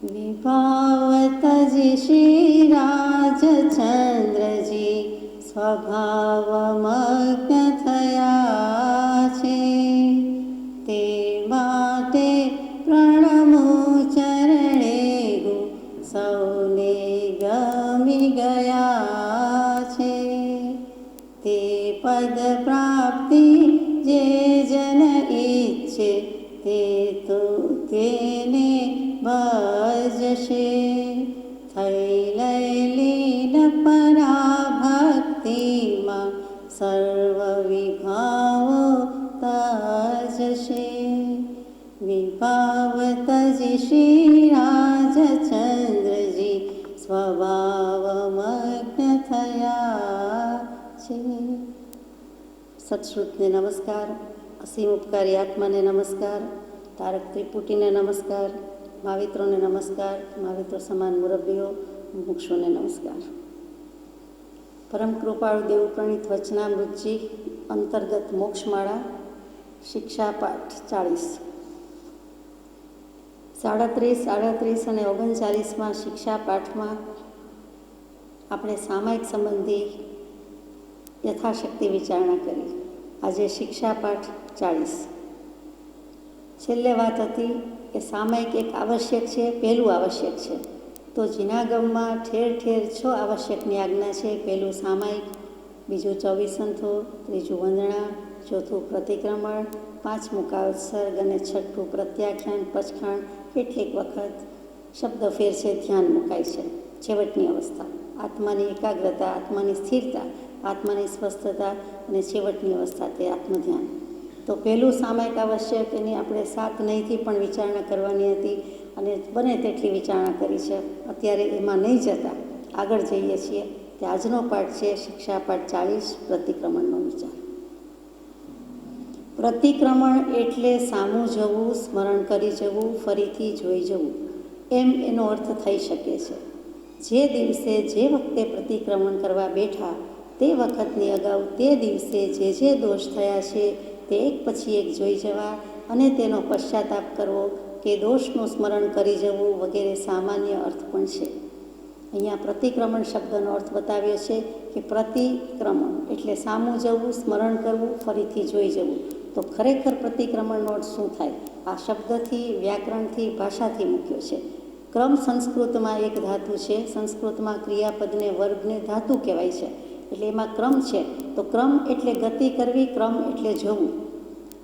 વિભાવતજી શ્રી રાજચંદ્રજી સ્વભાવમગ્ન થયા છે, તે માટે પ્રણમો ચરણે ગો સૌને ગમી ગયા છે. તે પદ પ્રાપ્તિ જે જન ઈચ્છે તે તો તેને ભજશે. થઈ લઈલીન પરાભક્તિમાં સર્વ વિભાવો તજશે. વિભાવતજી શ્રી રાજચંદ્રજી સ્વભાવમગ્ન થયા છે. સત્શ્રુતને નમસ્કાર, અસીમ ઉપકારી આત્માને નમસ્કાર, તારક ત્રિપુટીને નમસ્કાર, મહાવિત્રોને નમસ્કાર, મહાવિત્રો સમાન મુરબ્બીઓ, મુક્ષોને નમસ્કાર. પરમ કૃપાળુ દેવપ્રણીત વચનામૃતજી અંતર્ગત મોક્ષમાળા શિક્ષા પાઠ 40. 37, 38 અને 39માં શિક્ષા પાઠમાં આપણે સામાયિક સંબંધી યથાશક્તિ વિચારણા કરી. આજે શિક્ષા પાઠ 40. છેલ્લે વાત હતી કે સામાયિક એક આવશ્યક છે, પહેલું આવશ્યક છે. તો જીનાગમમાં ઠેર ઠેર 6 આવશ્યકની આજ્ઞા છે. પહેલું સામાયિક, બીજું 24 સંથો, ત્રીજું વંદના, ચોથું પ્રતિક્રમણ, પાંચમું કાવ્યોત્સર્ગ અને છઠ્ઠું પ્રત્યાખ્યાન પચખાણ. કેટલીક વખત શબ્દ ફેર છે, ધ્યાન મુકાય છે. છેવટની અવસ્થા આત્માની એકાગ્રતા, આત્માની સ્થિરતા, આત્માની સ્વસ્થતા અને છેવટની અવસ્થા તે આત્મધ્યાન. તો પહેલું સામાયિક આવશ્યક એની આપણે 7 નહીંથી પણ વિચારણા કરવાની હતી અને બને તેટલી વિચારણા કરી છે. અત્યારે એમાં નહીં જતા આગળ જઈએ છીએ. તે આજનો પાઠ છે શિક્ષા પાઠ 40, પ્રતિક્રમણનો વિચાર. પ્રતિક્રમણ એટલે સામું જવું, સ્મરણ કરી જવું, ફરીથી જોઈ જવું, એમ એનો અર્થ થઈ શકે છે. જે દિવસે જે વખતે પ્રતિક્રમણ કરવા બેઠા તે વખતની અગાઉ તે દિવસે જે દોષ થયા છે તે એક પછી એક જોઈ જવા અને તેનો પશ્ચાતાપ કરવો કે દોષનું સ્મરણ કરી જવું વગેરે સામાન્ય અર્થ પણ છે. અહીંયા પ્રતિક્રમણ શબ્દનો અર્થ બતાવ્યો છે કે પ્રતિક્રમણ એટલે સામું જવું, સ્મરણ કરવું, ફરીથી જોઈ જવું. તો ખરેખર પ્રતિક્રમણનો અર્થ શું થાય? આ શબ્દથી, વ્યાકરણથી, ભાષાથી મૂક્યો છે. ક્રમ સંસ્કૃતમાં એક ધાતુ છે. સંસ્કૃતમાં ક્રિયાપદને, વર્ગને ધાતુ કહેવાય છે. એટલે એમાં ક્રમ છે. તો ક્રમ એટલે ગતિ કરવી, ક્રમ એટલે જવું.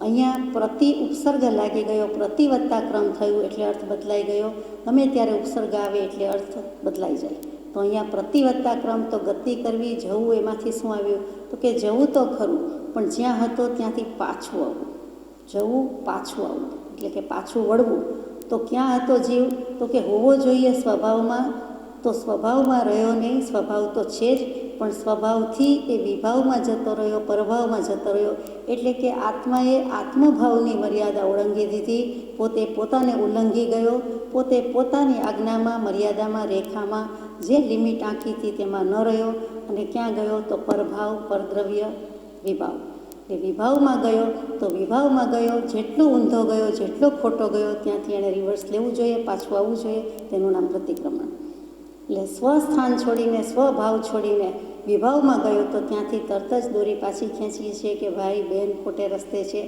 અહીંયા પ્રતિ ઉપસર્ગ લાગી ગયો, પ્રતિ વત્તા ક્રમ થયું એટલે અર્થ બદલાઈ ગયો. ગમે ત્યારે ઉપસર્ગ આવે એટલે અર્થ બદલાઈ જાય. તો અહીંયા પ્રતિ વત્તા ક્રમ તો ગતિ કરવી, જવું. એમાંથી શું આવ્યું? તો કે જવું તો ખરું, પણ જ્યાં હતો ત્યાંથી પાછું આવવું. જવું, પાછું આવવું એટલે કે પાછું વળવું. તો ક્યાં હતો જીવ? તો કે હોવો જોઈએ સ્વભાવમાં, તો સ્વભાવમાં રહ્યો નહીં. સ્વભાવ તો છે જ, પણ સ્વભાવથી એ વિભાવમાં જતો રહ્યો, પરભાવમાં જતો રહ્યો. એટલે કે આત્માએ આત્મભાવની મર્યાદા ઓળંગી દીધી, પોતે પોતાને ઉલ્લંઘી ગયો, પોતે પોતાની આજ્ઞામાં, મર્યાદામાં, રેખામાં જે લિમિટ આંકી હતી તેમાં ન રહ્યો અને ક્યાં ગયો? તો પરભાવ, પરદ્રવ્ય, વિભાવ. એ વિભાવમાં ગયો તો વિભાવમાં ગયો, જેટલો ઊંધો ગયો, જેટલો ખોટો ગયો, ત્યાંથી એણે રિવર્સ લેવું જોઈએ, પાછું આવવું જોઈએ. તેનું નામ પ્રતિક્રમણ. એટલે સ્વસ્થાન છોડીને, સ્વભાવ છોડીને વિભાવમાં ગયો તો ત્યાંથી તરત જ દોરી પાછી ખેંચીએ છીએ કે ભાઈ બેન ખોટે રસ્તે છે,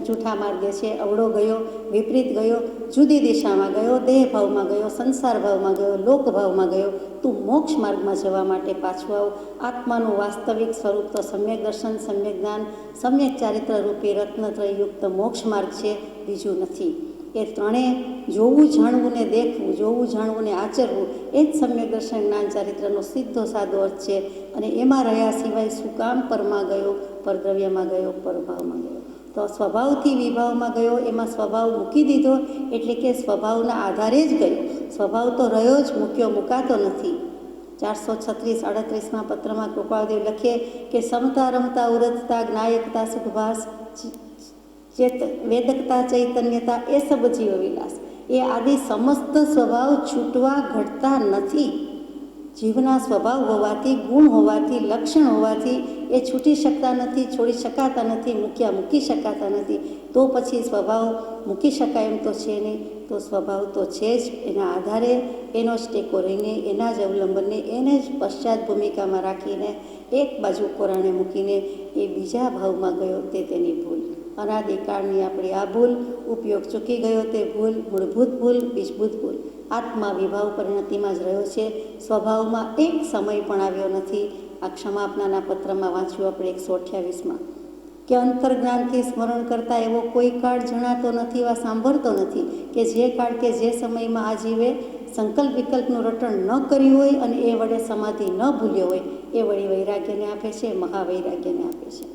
જૂઠા માર્ગે છે, અવળો ગયો, વિપરીત ગયો, જુદી દિશામાં ગયો, દેહભાવમાં ગયો, સંસાર ભાવમાં ગયો, લોકભાવમાં ગયો. તું મોક્ષ માર્ગમાં જવા માટે પાછું આવ. આત્માનું વાસ્તવિક સ્વરૂપ તો સમ્યક દર્શન, સમ્યક જ્ઞાન, સમ્યક ચારિત્ર રૂપી રત્નત્રયુક્ત મોક્ષ માર્ગ છે, બીજું નથી. એ ત્રણેય જોવું, જાણવું ને દેખવું, જોવું, જાણવું ને આચરવું, એ જ સમ્યક દર્શન, જ્ઞાન, ચારિત્રનો સીધો સાદો અર્થ છે. અને એમાં રહ્યા સિવાય શું કામ પરમાં ગયો, પરદ્રવ્યમાં ગયો, પરભાવમાં ગયો? તો સ્વભાવથી વિભાવમાં ગયો, એમાં સ્વભાવ મૂકી દીધો એટલે કે સ્વભાવના આધારે જ ગયો. સ્વભાવ તો રહ્યો જ, મૂક્યો, મુકાતો નથી. 436-38માં પત્રમાં કૃપાળદેવ લખીએ કે સમતા, રમતા, ઉરજતા, જ્ઞાયકતા, સુખભાસ, વેદકતા, ચૈતન્યતા એ સબ જીવ વિલાસ. એ આદિ સમસ્ત સ્વભાવ છૂટવા ઘટતા નથી. જીવના સ્વભાવ હોવાથી, ગુણ હોવાથી, લક્ષણ હોવાથી એ છૂટી શકતા નથી, છોડી શકાતા નથી, મૂકી શકાતા નથી. તો પછી સ્વભાવ મૂકી શકાય એમ તો છે નહીં. તો સ્વભાવ તો છે જ. એના આધારે એનો જ ટેકો રહીને, એના જ અવલંબનને, એને જ પશ્ચાત ભૂમિકામાં રાખીને, એક બાજુ કોરાણે મૂકીને એ બીજા ભાવમાં ગયો તે તેની ભૂલ. અનાદિકાળની આપણી આ ભૂલ, ઉપયોગ ચૂકી ગયો તે ભૂલ, મૂળભૂત ભૂલ, બીજભૂત ભૂલ. આત્મા વિભાવ પરિણતિમાં જ રહ્યો છે. સ્વભાવમાં એક સમય પણ આવ્યો નથી. આ ક્ષમાપનાના પત્રમાં વાંચ્યું આપણે 128માં કે અંતર્જ્ઞાનથી સ્મરણ કરતાં એવો કોઈ કાળ જણાતો નથી, એવા સાંભળતો નથી કે જે કાળ કે જે સમયમાં આ જીવે સંકલ્પ વિકલ્પનું રટણ ન કર્યું હોય અને એ વડે સમાધિ ન ભૂલ્યો હોય, એ વળી વૈરાગ્યને આપે છે, મહાવૈરાગ્યને આપે છે.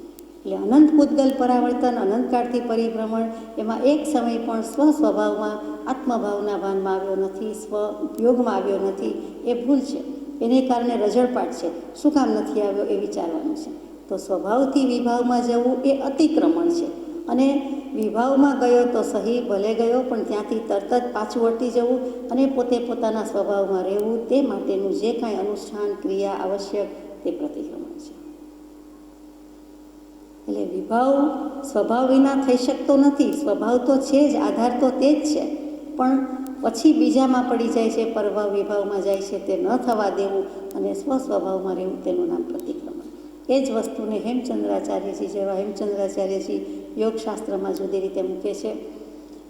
એટલે અનંત પૂતગલ પરાવર્તન, અનંતકાળથી પરિભ્રમણ, એમાં એક સમય પણ સ્વભાવમાં આત્મભાવના ભાનમાં આવ્યો નથી, સ્વ ઉપયોગમાં આવ્યો નથી. એ ભૂલ છે. એને કારણે રજળપાટ છે. શું કામ નથી આવ્યો એ વિચારવાનું છે. તો સ્વભાવથી વિભાવમાં જવું એ અતિક્રમણ છે. અને વિભાવમાં ગયો તો સહી ભલે ગયો, પણ ત્યાંથી તરત જ પાછું વટી જવું અને પોતે પોતાના સ્વભાવમાં રહેવું, તે માટેનું જે કાંઈ અનુષ્ઠાન ક્રિયા આવશ્યક તે પ્રતિક્રમણ છે. એટલે વિભાવ સ્વભાવ વિના થઈ શકતો નથી. સ્વભાવ તો છે જ, આધાર તો તે જ છે, પણ પછી બીજામાં પડી જાય છે, પરભાવ વિભાવમાં જાય છે. તે ન થવા દેવું અને સ્વસ્વભાવમાં રહેવું, તેનું નામ પ્રતિક્રમણ. એ જ વસ્તુને હેમચંદ્રાચાર્યજી જેવા હેમચંદ્રાચાર્યજી યોગશાસ્ત્રમાં જુદી રીતે મૂકે છે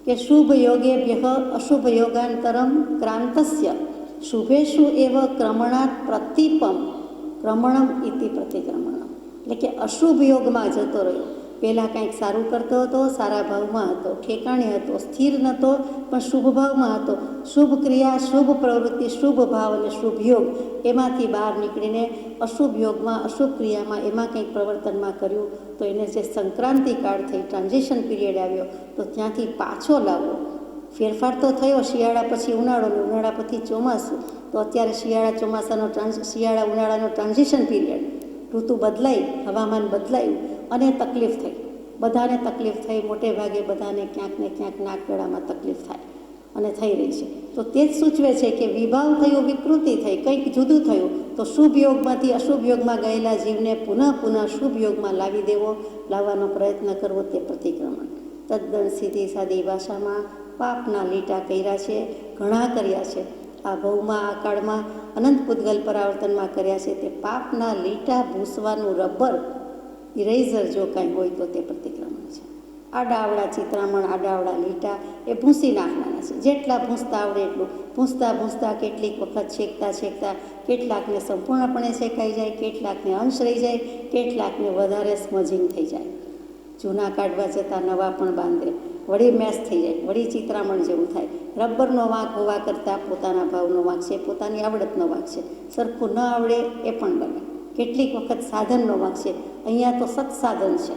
કે શુભ યોગેભ્ય અશુભ યોગાંતરમ ક્રાંતસ્ય શુભેશુ એવ ક્રમણાત પ્રતિપમ ક્રમણમ ઇતિ પ્રતિક્રમણમ. એટલે કે અશુભ યોગમાં જતો રહ્યો. પહેલાં કંઈક સારું કરતો હતો, સારા ભાવમાં હતો, ઠેકાણે હતો, સ્થિર નહોતો, પણ શુભ ભાવમાં હતો. શુભ ક્રિયા, શુભ પ્રવૃત્તિ, શુભ ભાવ અને શુભ યોગ, એમાંથી બહાર નીકળીને અશુભ યોગમાં, અશુભ ક્રિયામાં, એમાં કંઈક પ્રવર્તનમાં કર્યું તો એને જે સંક્રાંતિ કાળ થઈ, ટ્રાન્ઝિશન પીરિયડ આવ્યો, તો ત્યાંથી પાછો લાવવો. ફેરફાર તો થયો, શિયાળા પછી ઉનાળો, ઉનાળા પછી ચોમાસું. તો અત્યારે શિયાળા ઉનાળાનો ટ્રાન્ઝિશન પીરિયડ, ઋતુ બદલાઈ, હવામાન બદલાયું અને તકલીફ થઈ. બધાને તકલીફ થઈ, મોટે ભાગે બધાને ક્યાંક ને ક્યાંક નાક ગળામાં તકલીફ થાય અને થઈ રહી છે. તો તે જ સૂચવે છે કે વિભાવ થયો, વિકૃતિ થઈ, કંઈક જુદું થયું, તો શુભ યોગમાંથી અશુભ યોગમાં ગયેલા જીવને પુનઃ શુભ યોગમાં લાવવાનો પ્રયત્ન કરવો, તે પ્રતિક્રમણ. તદ્દન સીધી સાદી ભાષામાં પાપના લીટા કર્યા છે, ઘણા કર્યા છે. આ ભવમાં, આ કાળમાં, અનંત પૂતગલ પરાવર્તનમાં કર્યા છે. તે પાપના લીટા ભૂસવાનું રબર, ઇરેઝર જો કાંઈ હોય તો તે પ્રતિક્રમણ છે. આડાવડા ચિત્રામણ, આડાવડા લીટા એ ભૂંસી નાખવાના છે. જેટલા ભૂંસતા આવડે એટલું ભૂંસતા કેટલીક વખત છેકતા કેટલાકને સંપૂર્ણપણે શેકાઈ જાય, કેટલાકને અંશ રહી જાય, કેટલાકને વધારે સ્મજિંગ થઈ જાય. જૂના કાઢવા જતાં નવા પણ બાંધે, વળી મેસ થઈ જાય, વળી ચિત્રામણ જેવું થાય. રબરનો વાંક હોવા કરતાં પોતાના ભાવનો વાંક છે, પોતાની આવડતનો વાંક છે. સરખું ન આવડે એ પણ બને. કેટલીક વખત સાધનનો વાંક છે. અહીંયા તો સત્સાધન છે,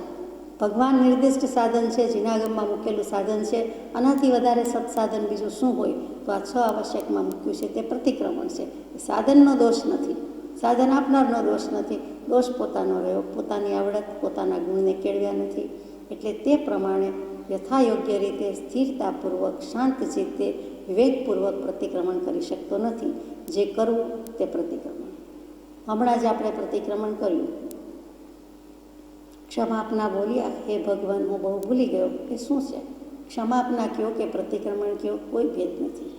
ભગવાન નિર્દિષ્ટ સાધન છે, જીનાગમમાં મૂકેલું સાધન છે. આનાથી વધારે સત્સાધન બીજું શું હોય? તો આ 6 આવશ્યકમાં મૂક્યું છે, તે પ્રતિક્રમણ છે. સાધનનો દોષ નથી, સાધન આપનારનો દોષ નથી. દોષ પોતાનો રહ્યો, પોતાની આવડત, પોતાના ગુણને કેળવ્યા નથી. એટલે તે પ્રમાણે યથાયોગ્ય રીતે સ્થિરતાપૂર્વક, શાંત ચિત્તે, વિવેકપૂર્વક પ્રતિક્રમણ કરી શકતો નથી. જે કરવું તે પ્રતિક્રમણ. હમણાં જ આપણે પ્રતિક્રમણ કર્યું. ક્ષમાપના બોલ્યા, હે ભગવાન, હું બહુ ભૂલી ગયો. એ શું છે? ક્ષમાપના કયો કે પ્રતિક્રમણ કયો, કોઈ ભેદ નથી.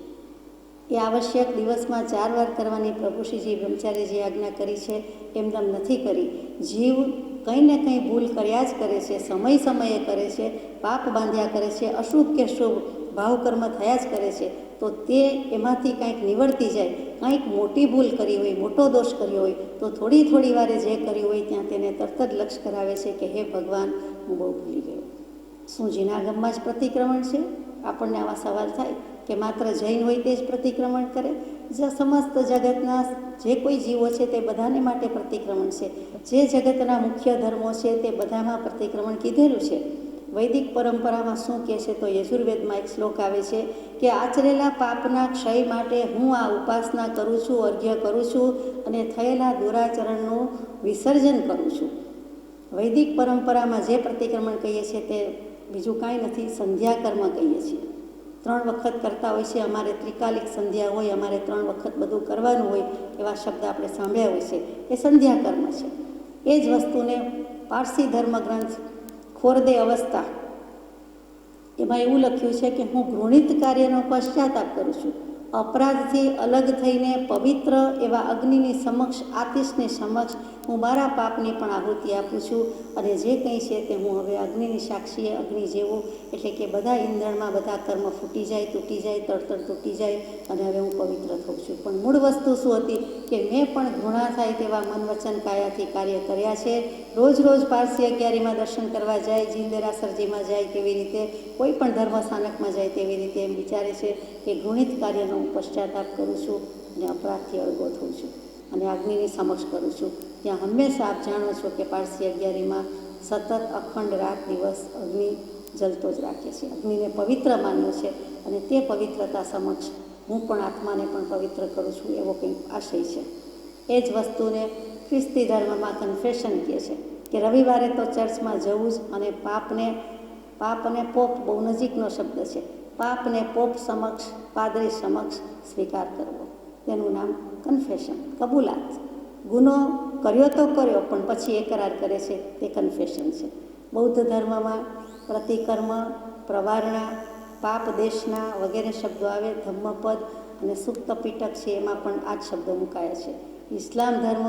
એ આવશ્યક દિવસમાં 4 વાર કરવાની પ્રભુશ્રીજી બ્રહ્મચારીજી આજ્ઞા કરી છે, એમનેમ નથી કરી. જીવ કંઈ ને કંઈ ભૂલ કર્યા જ કરે છે, સમયે કરે છે, પાપ બાંધ્યા કરે છે, અશુભ કે શુભ ભાવકર્મ થયા જ કરે છે. તો તે એમાંથી કાંઈક નિવડતી જાય, કાંઈક મોટી ભૂલ કરી હોય, મોટો દોષ કર્યો હોય, તો થોડી વારે જે કર્યું હોય ત્યાં તેને તરત જ લક્ષ્ય કરાવે છે કે હે ભગવાન, હું બહુ ભૂલી ગયો. શું જીનાગમમાં જ પ્રતિક્રમણ છે? આપણને આવા સવાલ થાય કે માત્ર જૈન હોય તે જ પ્રતિક્રમણ કરે? સમસ્ત જગતના જે કોઈ જીવો છે તે બધાને માટે પ્રતિક્રમણ છે. જે જગતના મુખ્ય ધર્મો છે તે બધામાં પ્રતિક્રમણ કીધેલું છે. વૈદિક પરંપરામાં શું કહે છે? તો યજુર્વેદમાં એક શ્લોક આવે છે કે આચરેલા પાપના ક્ષય માટે હું આ ઉપાસના કરું છું, અર્ઘ્ય કરું છું અને થયેલા દુરાચરણનું વિસર્જન કરું છું. વૈદિક પરંપરામાં જે પ્રતિક્રમણ કહીએ છીએ તે બીજું કાંઈ નથી, સંધ્યાકર્મ કહીએ છીએ. 3 વખત કરતા હોય છે, અમારે ત્રિકાલિક સંધ્યા હોય, અમારે 3 વખત બધું કરવાનું હોય, એવા શબ્દ આપણે સાંભળ્યા હોય છે. એ સંધ્યા કર્મ છે. એ જ વસ્તુને પારસી ધર્મગ્રંથ ખોરદે અવસ્થા એમાં એવું લખ્યું છે કે હું ઘૃણિત કાર્યનો પશ્ચાતાપ કરું છું. અપરાધથી અલગ થઈને પવિત્ર એવા અગ્નિની સમક્ષ, આતિશની સમક્ષ હું મારા પાપની પણ આહુતિ આપું છું. અને જે કંઈ છે તે હું હવે અગ્નિની સાક્ષીએ, અગ્નિ જેવું, એટલે કે બધા ઈંધણમાં બધા કર્મ ફૂટી જાય, તૂટી જાય, તડતડ તૂટી જાય, અને હવે હું પવિત્ર થઉં છું. પણ મૂળ વસ્તુ શું હતી કે મેં પણ ઘૃણા થાય તેવા મન વચન કાયાથી કાર્ય કર્યા છે. રોજ રોજ પારસી અગિયારીમાં દર્શન કરવા જાય, જીન દેરાસરજીમાં જાય, કેવી રીતે કોઈ પણ ધર્મ સ્થાનકમાં જાય તેવી રીતે એમ વિચારે છે કે ઘૃણિત કાર્યનો હું પશ્ચાતાપ કરું છું અને અપરાધથી અળગો થઉં છું અને અગ્નિની સમક્ષ કરું છું. ત્યાં હંમેશા આપ જાણો છો કે પારસી અગિયારીમાં સતત અખંડ રાત દિવસ અગ્નિ જલતો જ રાખે છે. અગ્નિને પવિત્ર માન્યો છે અને તે પવિત્રતા સમક્ષ હું પણ આત્માને પણ પવિત્ર કરું છું, એવો કંઈક આશય છે. એ જ વસ્તુને ખ્રિસ્તી ધર્મમાં કન્ફેશન કહે છે કે રવિવારે તો ચર્ચમાં જવું જ, અને પાપ અને પોપ બહુ નજીકનો શબ્દ છે. પાપને પોપ સમક્ષ, પાદરી સમક્ષ સ્વીકાર કરવો, તેનું નામ કન્ફેશન, કબૂલાત. ગુનો કર્યો તો કર્યો, પણ પછી એકરાર કરે છે, તે કન્ફેશન છે. બૌદ્ધ ધર્મમાં પ્રતિકર્મ, પ્રવારણા, પાપ દેશના વગેરે શબ્દો આવે. ધમ્મપદ અને સુક્ત પીટક છે, એમાં પણ આ જ શબ્દો મુકાયા છે. ઇસ્લામ ધર્મ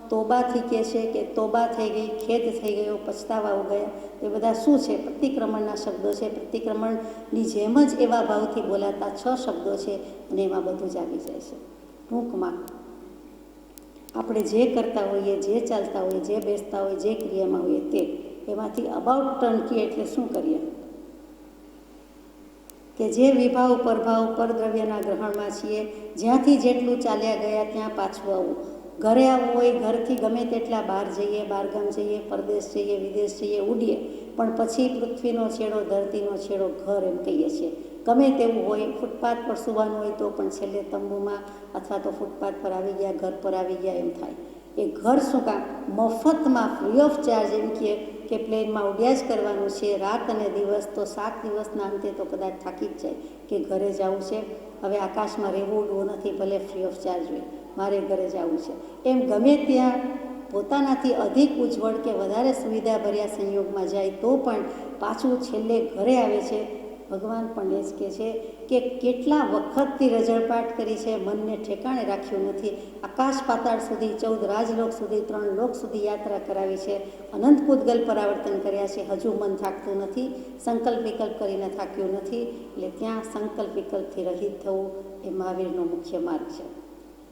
તોબાથી કહે છે કે તોબા થઈ ગઈ, ખેદ થઈ ગયો, પછતાવા ગયા. એ બધા શું છે? પ્રતિક્રમણના શબ્દો છે. પ્રતિક્રમણની જેમ જ એવા ભાવથી બોલાતા 6 શબ્દો છે, અને એમાં બધું જ આવી જાય છે. ટૂંકમાં આપણે જે કરતા હોઈએ, જે ચાલતા હોઈએ, જે બેસતા હોઈએ, જે ક્રિયામાં હોઈએ, તે એમાંથી અબાઉટ ટર્ન કીએ એટલે શું કરીએ કે જે વિભાવ, પરભાવ, પરદ્રવ્યના ગ્રહણમાં છીએ, જ્યાંથી જેટલું ચાલ્યા ગયા ત્યાં પાછું આવવું. ઘરે આવવું હોય, ઘરથી ગમે તેટલા બહાર જઈએ, બહારગામ જઈએ, પરદેશ જઈએ, વિદેશ જઈએ, ઉડીએ, પણ પછી પૃથ્વીનો છેડો, ધરતીનો છેડો ઘર એમ કહીએ છીએ. ગમે તેવું હોય, ફૂટપાથ પર સૂવાનું હોય તો પણ છેલ્લે તંબુમાં અથવા તો ફૂટપાથ પર આવી ગયા, ઘર પર આવી ગયા એમ થાય. એ ઘર શું કામ? મફતમાં, ફ્રી ઓફ ચાર્જ એમ કે પ્લેનમાં ઉડ્યા જ કરવાનું છે, રાત અને દિવસ. તો 7 દિવસના અંતે તો કદાચ થાકી જ જાય કે ઘરે જવું છે, હવે આકાશમાં રહેવું, ઉડવું નથી, ભલે ફ્રી ઓફ ચાર્જ હોય, મારે ઘરે જવું છે. એમ ગમે ત્યાં પોતાનાથી અધિક ઉજ્જવળ કે વધારે સુવિધાભર્યા સંયોગમાં જાય તો પણ પાછું છેલ્લે ઘરે આવે છે. ભગવાન પણ એ જ કહે છે કે કેટલા વખતથી રજળપાટ કરી છે, મનને ઠેકાણે રાખ્યું નથી. આકાશ પાતાળ સુધી, 14 રાજલોક સુધી, 3 લોક સુધી યાત્રા કરાવી છે, અનંત પૂતગલ પરાવર્તન કર્યા છે, હજુ મન થાકતું નથી, સંકલ્પ વિકલ્પ કરીને થાક્યું નથી. એટલે ત્યાં સંકલ્પ વિકલ્પથી રહિત થવું એ મહાવીરનો મુખ્ય માર્ગ છે.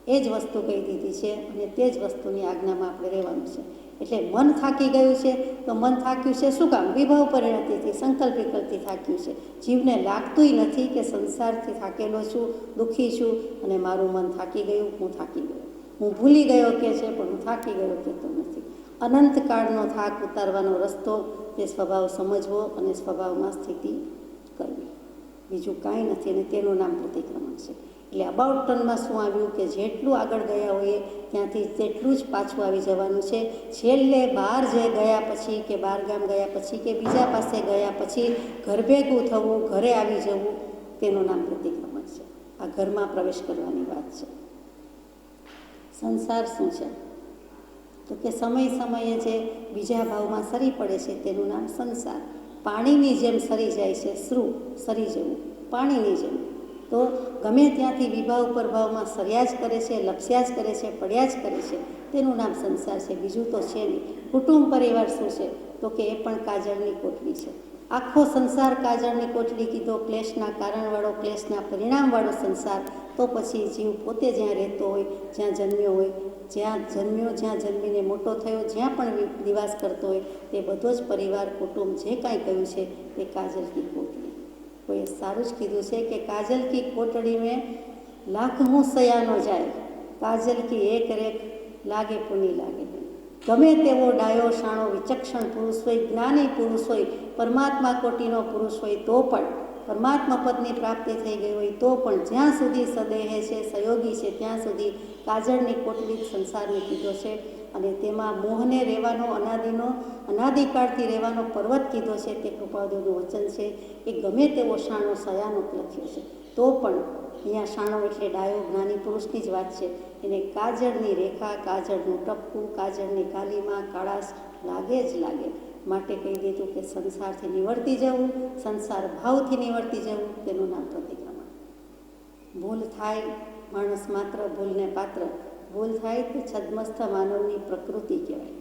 એ જ વસ્તુ કહી દીધી છે, અને તે જ વસ્તુની આજ્ઞામાં આપણે રહેવાનું છે. એટલે મન થાકી ગયું છે તો મન થાક્યું છે શું કામ? વિભાવ પરિણતિથી, સંકલ્પ વિકલ્પથી થાક્યું છે. જીવને લાગતુંય નથી કે સંસારથી થાકેલો છું, દુઃખી છું, અને મારું મન થાકી ગયું, હું થાકી ગયો. હું ભૂલી ગયો કે છે, પણ હું થાકી ગયો કહેતો નથી. અનંતકાળનો થાક ઉતારવાનો રસ્તો તે સ્વભાવ સમજવો અને સ્વભાવમાં સ્થિતિ કરવી, બીજું કાંઈ નથી. અને તેનું નામ પ્રતિક્રમણ છે. એટલે અબાઉટ ટર્નમાં શું આવ્યું કે જેટલું આગળ ગયા હોઈએ ત્યાંથી તેટલું જ પાછું આવી જવાનું છે. છેલ્લે બહાર જે ગયા પછી, કે બહાર ગામ ગયા પછી, કે બીજા પાસે ગયા પછી ઘર ભેગું થવું, ઘરે આવી જવું, તેનું નામ પ્રતિક્રમણ છે. આ ઘરમાં પ્રવેશ કરવાની વાત છે. સંસાર શું છે? તો કે સમય સમયે જે બીજા ભાવમાં સરી પડે છે તેનું નામ સંસાર. પાણીની જેમ સરી જાય છે, સરી જવું, પાણીની જેમ. તો ગમે ત્યાંથી વિભાવ પરભાવમાં સર્યા જ કરે છે, લપસ્યા જ કરે છે, પડ્યા જ કરે છે, તેનું નામ સંસાર છે, બીજું તો છે નહીં. કુટુંબ પરિવાર શું છે? તો કે એ પણ કાજળની કોટડી છે. આખો સંસાર કાજળની કોટડી કીધો. ક્લેશના કારણવાળો, ક્લેશના પરિણામવાળો સંસાર. તો પછી જીવ પોતે જ્યાં રહેતો હોય, જ્યાં જન્મ્યો હોય, જ્યાં જન્મીને મોટો થયો, જ્યાં પણ નિવાસ કરતો હોય, તે બધો જ પરિવાર, કુટુંબ જે કાંઈ કહ્યું છે તે કાજલ કી કોટડી. કોઈએ સારું જ કીધું છે કે કાજલ કી કોટડી મેં લાખ મું સયાનો જાય, કાજલ કી એક રેખ લાગે પુની લાગે. ગમે તેવો ડાયો શાણો વિચક્ષણ પુરુષ હોય, જ્ઞાની પુરુષ હોય, પરમાત્મા કોટીનો પુરુષ હોય, તો પણ પરમાત્મા પદની પ્રાપ્તિ થઈ ગઈ હોય તો પણ જ્યાં સુધી સદેહે છે, સહયોગી છે, ત્યાં સુધી કાજળની કોટડી સંસારને કીધો છે અને તેમાં મોહને રહેવાનો અનાદિકાળથી રહેવાનો પર્વત કીધો છે. તે કૃપાળુનું વચન છે. એ ગમે તેવો શાણો સયાનો લખ્યો છે તો પણ અહીંયા શાણો એટલે ડાયો જ્ઞાની પુરુષની જ વાત છે. એને કાજળની રેખા, કાજળનું ટપકું, કાજળની કાલીમાં કાળાશ લાગે જ લાગે. માટે કહી દીધું કે સંસારથી નિવર્તી જવું, સંસાર ભાવથી નિવર્તી જવું, તેનું નામ પ્રતિક્રમણ. ભૂલ થાય માણસ માત્ર ભૂલને પાત્ર, ભૂલ થાય તો છદ્મસ્થ માનવની પ્રકૃતિ કહેવાય.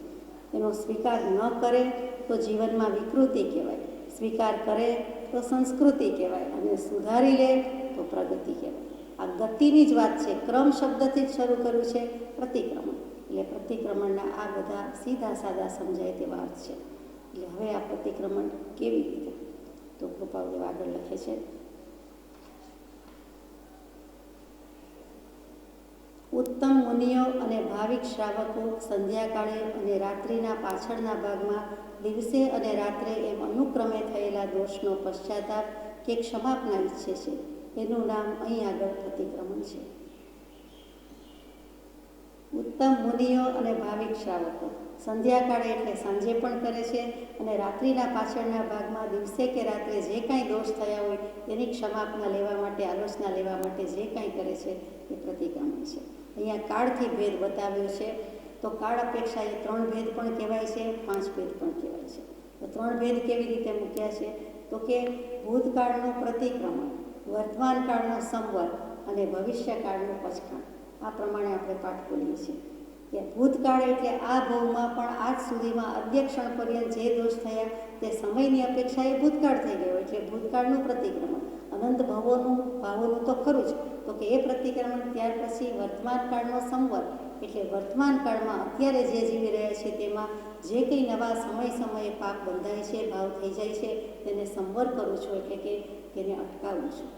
એનો સ્વીકાર ન કરે તો જીવનમાં વિકૃતિ કહેવાય, સ્વીકાર કરે તો સંસ્કૃતિ કહેવાય અને સુધારી લે તો પ્રગતિ કહેવાય. આ ગતિની જ વાત છે. ક્રમ શબ્દથી જ શરૂ કર્યું છે પ્રતિક્રમણ. એટલે પ્રતિક્રમણના આ બધા સીધા સાદા સમજાય તેવા અર્થ છે. એટલે હવે આ પ્રતિક્રમણ કેવી રીતે, તો કૃપાળુદેવ આગળ લખે છે, ઉત્તમ મુનિઓ અને ભાવિક શ્રાવકો સંધ્યાકાળે અને રાત્રિના પાછળના ભાગમાં દિવસે અને રાત્રે એમ અનુક્રમે થયેલા દોષનો પશ્ચાતાપ કે ક્ષમાપના ઈચ્છે છે. એનું નામ અહીં આગળ પ્રતિક્રમણ છે. ઉત્તમ મુનિઓ અને ભાવિક શ્રાવકો સંધ્યાકાળે એટલે સાંજે પણ કરે છે અને રાત્રિના પાછળના ભાગમાં દિવસે કે રાત્રે જે કાંઈ દોષ થયા હોય તેની ક્ષમાપના લેવા માટે, આલોચના લેવા માટે જે કાંઈ કરે છે એ પ્રતિક્રમણ છે. અહીંયા કાળથી ભેદ બતાવ્યો છે. તો કાળ અપેક્ષા એ 3 ભેદ પણ કહેવાય છે, 5 ભેદ પણ કહેવાય છે. તો 3 ભેદ કેવી રીતે મૂક્યા છે? તો કે ભૂતકાળનું પ્રતિક્રમણ, વર્તમાનકાળનો સંવર અને ભવિષ્યકાળનું પછખાણ. આ પ્રમાણે આપણે પાઠ બોલીએ છીએ કે ભૂતકાળ એટલે આ ભવમાં પણ આજ સુધીમાં અદ્યક્ષણ પર્યંત જે દોષ થયા તે સમયની અપેક્ષાએ ભૂતકાળ થઈ ગયો એટલે ભૂતકાળનું પ્રતિક્રમણ. અનંત ભાવોનું તો ખરું જ, તો કે એ પ્રતિક્રમણ. ત્યાર પછી વર્તમાનકાળનો સંવર એટલે વર્તમાનકાળમાં અત્યારે જે જીવી રહ્યા છે તેમાં જે કંઈ નવા સમયે પાપ બંધાય છે, ભાવ થઈ જાય છે, તેને સંવર કરું છું એટલે કે તેને અટકાવું છું.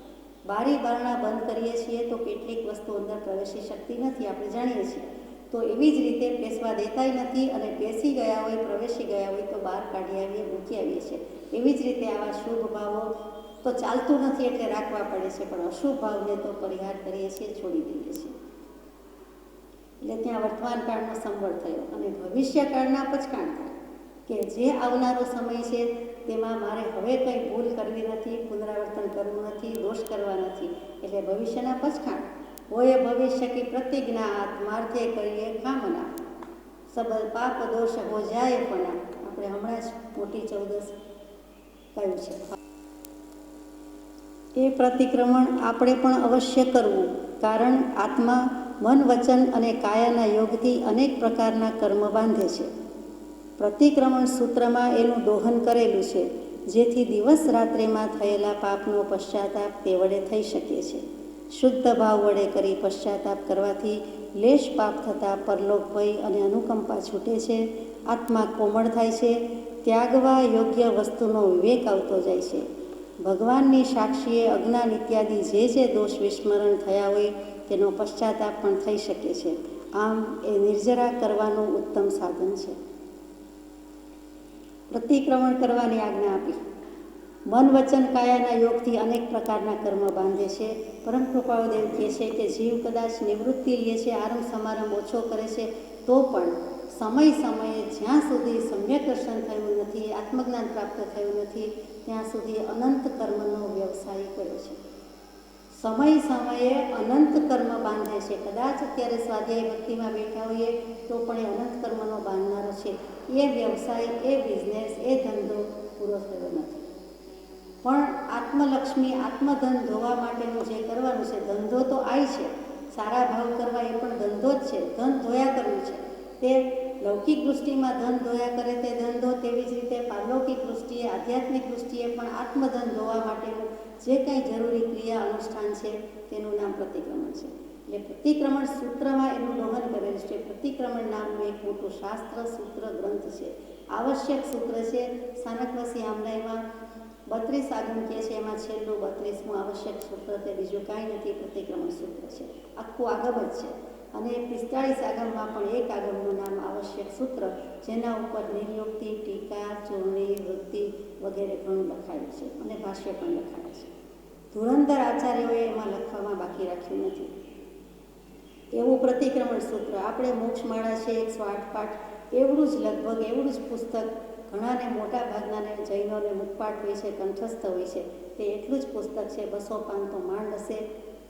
બારી બારણા બંધ કરીએ છીએ તો કેટલીક વસ્તુ અંદર પ્રવેશી શકતી નથી, આપણે જાણીએ છીએ. તો એવી જ રીતે પેસવા દેતાય નથી અને પેસી ગયા હોય, પ્રવેશી ગયા હોય તો બહાર કાઢી આવીએ, મૂકી આવીએ છીએ. એવી જ રીતે આવા શુભ ભાવો તો ચાલતું નથી એટલે રાખવા પડે છે, પણ અશુભ ભાવને તો પરિહાર કરીએ છીએ, છોડી દઈએ છીએ. એટલે ત્યાં વર્તમાનકાળનો સંવર થયો અને ભવિષ્યકાળના પછકાણ થાય કે જે આવનારો સમય છે તેમાં મારે હવે કંઈ ભૂલ કરવી નથી, પુનરાવર્તન કરવું નથી, દોષ કરવા નથી. એટલે ભવિષ્યના પછખાણ હોય. ભવિષ્ય કી પ્રતિજ્ઞા આત્માર્થે કરીએ કામના, સબલ પાપ દોષ હો જાય પના. આપણે હમણાં જ મોટી 14 કહ્યું છે. એ પ્રતિક્રમણ આપણે પણ અવશ્ય કરવું, કારણ આત્મા મન, વચન અને કાયાના યોગથી અનેક પ્રકારના કર્મ બાંધે છે. પ્રતિક્રમણ સૂત્રમાં એનું દોહન કરેલું છે, જેથી દિવસ રાત્રિમાં થયેલા પાપનો પશ્ચાતાપ તે વડે થઈ શકે છે. શુદ્ધ ભાવ વડે કરી પશ્ચાતાપ કરવાથી લેશ પાપ થતાં પરલોક ભય અને અનુકંપા છૂટે છે. આત્મા કોમળ થાય છે. ત્યાગવા યોગ્ય વસ્તુનો વિવેક આવતો જાય છે. ભગવાનની સાક્ષીએ અજ્ઞાન ઇત્યાદિ જે દોષ વિસ્મરણ થયા હોય તેનો પશ્ચાતાપ પણ થઈ શકે છે. આમ એ નિર્જરા કરવાનું ઉત્તમ સાધન છે. પ્રતિક્રમણ કરવાની આજ્ઞા આપી. મન, વચન, કાયાના યોગથી અનેક પ્રકારના કર્મ બાંધે છે. પરમ કૃપાળુદેવ કહે છે કે જીવ કદાચ નિવૃત્તિ લે છે, આરંભ સમારંભ ઓછો કરે છે, તો પણ સમયે જ્યાં સુધી સમ્યક દર્શન થયું નથી, આત્મજ્ઞાન પ્રાપ્ત થયું નથી, ત્યાં સુધી અનંત કર્મનો વ્યવસાય કર્યો છે. સમયે અનંત કર્મ બાંધે છે. કદાચ અત્યારે સ્વાધ્યાય ભક્તિમાં બેઠા હોઈએ તો પણ એ અનંત કર્મનો બાંધનારો છે. એ વ્યવસાય, એ બિઝનેસ, એ ધંધો પૂરો થયો નથી. પણ આત્મલક્ષ્મી, આત્મધન ધોવા માટેનું જે કરવાનું છે, ધંધો તો આય છે. સારા ભાવ કરવા એ પણ ધંધો જ છે. ધન ધોયા કરવું છે. તે લૌકિક દૃષ્ટિમાં ધન ધોયા કરે તે ધંધો, તેવી જ રીતે પારલૌકિક દૃષ્ટિએ, આધ્યાત્મિક દૃષ્ટિએ પણ આત્મધન ધોવા માટેનું જે કંઈ જરૂરી ક્રિયા અનુષ્ઠાન છે તેનું નામ પ્રતિક્રમણ છે. એટલે પ્રતિક્રમણ સૂત્રમાં એનું દોહન કરેલું છે. પ્રતિક્રમણ નામનું એક મોટું શાસ્ત્ર, સૂત્ર, ગ્રંથ છે. આવશ્યક સૂત્ર છે. સ્થાનકવાસી આમનાયમાં 32 આગમ કહે છે, એમાં છેલ્લું 32મું આવશ્યક સૂત્ર તે બીજું કાંઈ નથી, પ્રતિક્રમણ સૂત્ર છે. આખું આગમ જ છે. અને 45 આગમમાં પણ એક આગમનું નામ આવશ્યક સૂત્ર, જેના ઉપર નિર્યુક્તિ, ટીકા, ચોરણી, વૃત્તિ વગેરે ઘણું લખાયું છે અને ભાષ્ય પણ લખાયું છે. ધુરંધર આચાર્યોએ એમાં લખવામાં બાકી રાખ્યું નથી. એવું પ્રતિક્રમણ સૂત્ર આપણે મોક્ષમાળા છે 108 પાઠ, એવડું જ લગભગ એવડું જ પુસ્તક ઘણાને મોટા ભાગનાને જૈનોને મુખપાઠ હોય છે, કંઠસ્થ હોય છે, તે એટલું જ પુસ્તક છે. 200 પાન તો માંડ હશે,